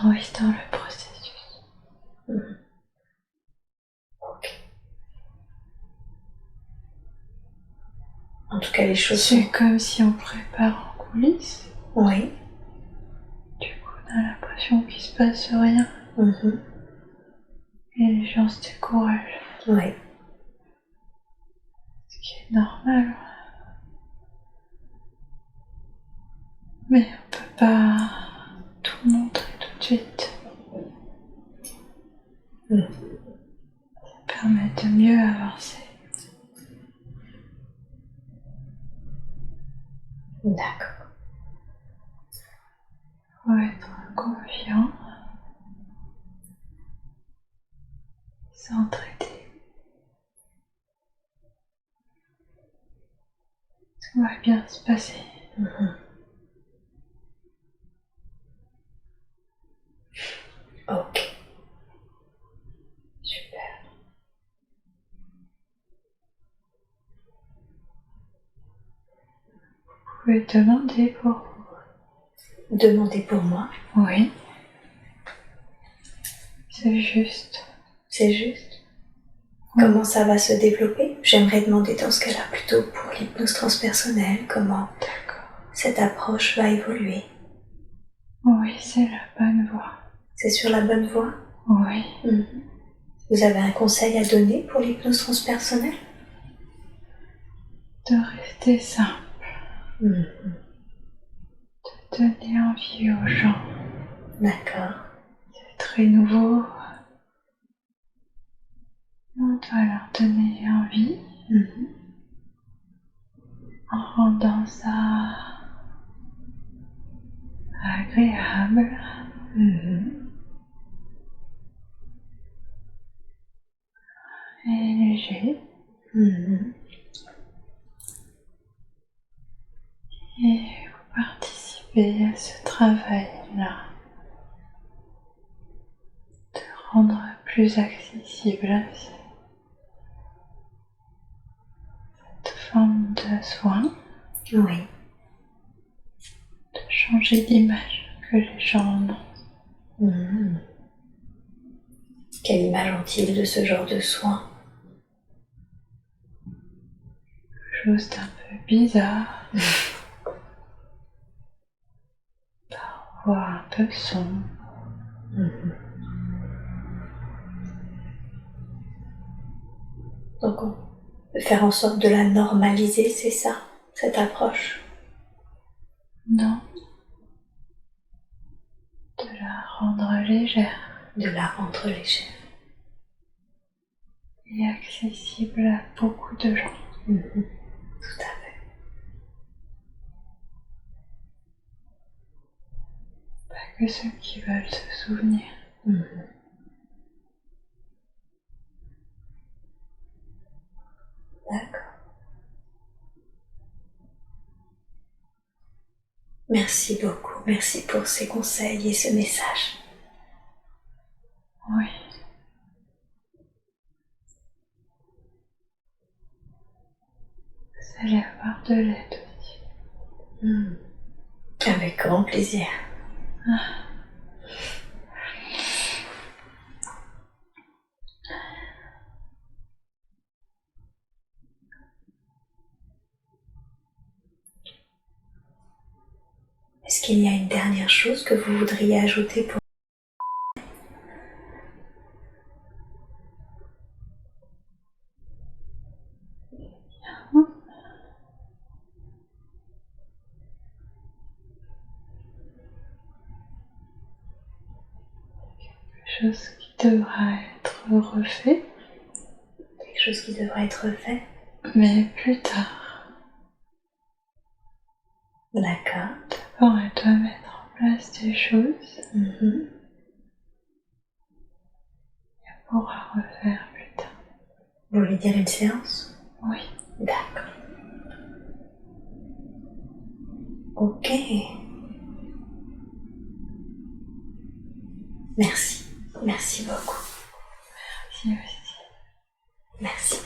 Oui, dans le processus. Ok. En tout cas, les choses C'est sont... comme si on prépare en coulisses. Oui. Du coup, on a l'impression qu'il se passe rien. Et les gens se découragent. Oui. Ce qui est normal. Mais on peut pas tout montrer tout de suite. Ça permet de mieux avancer. D'accord. Faut être confiant. S'entraider. Tout va bien se passer. Ok. Super. Vous pouvez demander pour vous. Demandez pour moi. Oui. C'est juste. C'est juste. Comment ça va se développer? J'aimerais demander dans ce cas-là plutôt pour l'hypnose transpersonnelle, comment cette approche va évoluer. Oui, c'est la bonne voie. C'est sur la bonne voie? Oui. Vous avez un conseil à donner pour l'hypnose transpersonnelle? De rester simple. De donner envie aux gens. D'accord. C'est très nouveau. On doit leur donner envie. En rendant ça agréable. Et léger. Et vous participez à ce travail-là. De rendre plus accessible cette forme de soin. Oui. De changer l'image que les gens en ont. Quelle image ont-ils de ce genre de soin? Quelque chose d'un peu bizarre. Parfois un peu sombre. Donc on peut faire en sorte de la normaliser, c'est ça, cette approche? Non. De la rendre légère. De la rendre légère. Et accessible à beaucoup de gens. Tout à fait. Pas que ceux qui veulent se souvenir. D'accord. Merci beaucoup, merci pour ces conseils et ce message. Oui. Vous allez avoir de l'aide aussi. Avec grand plaisir. Est-ce qu'il y a une dernière chose que vous voudriez ajouter pour... Quelque chose qui devra être refait. Quelque chose qui devra être fait? Mais plus tard. D'accord. D'abord, elle doit mettre en place des choses. Elle pourra refaire plus tard. Vous voulez dire une séance? Oui. D'accord. Ok. Merci. Merci beaucoup. Merci aussi. Merci.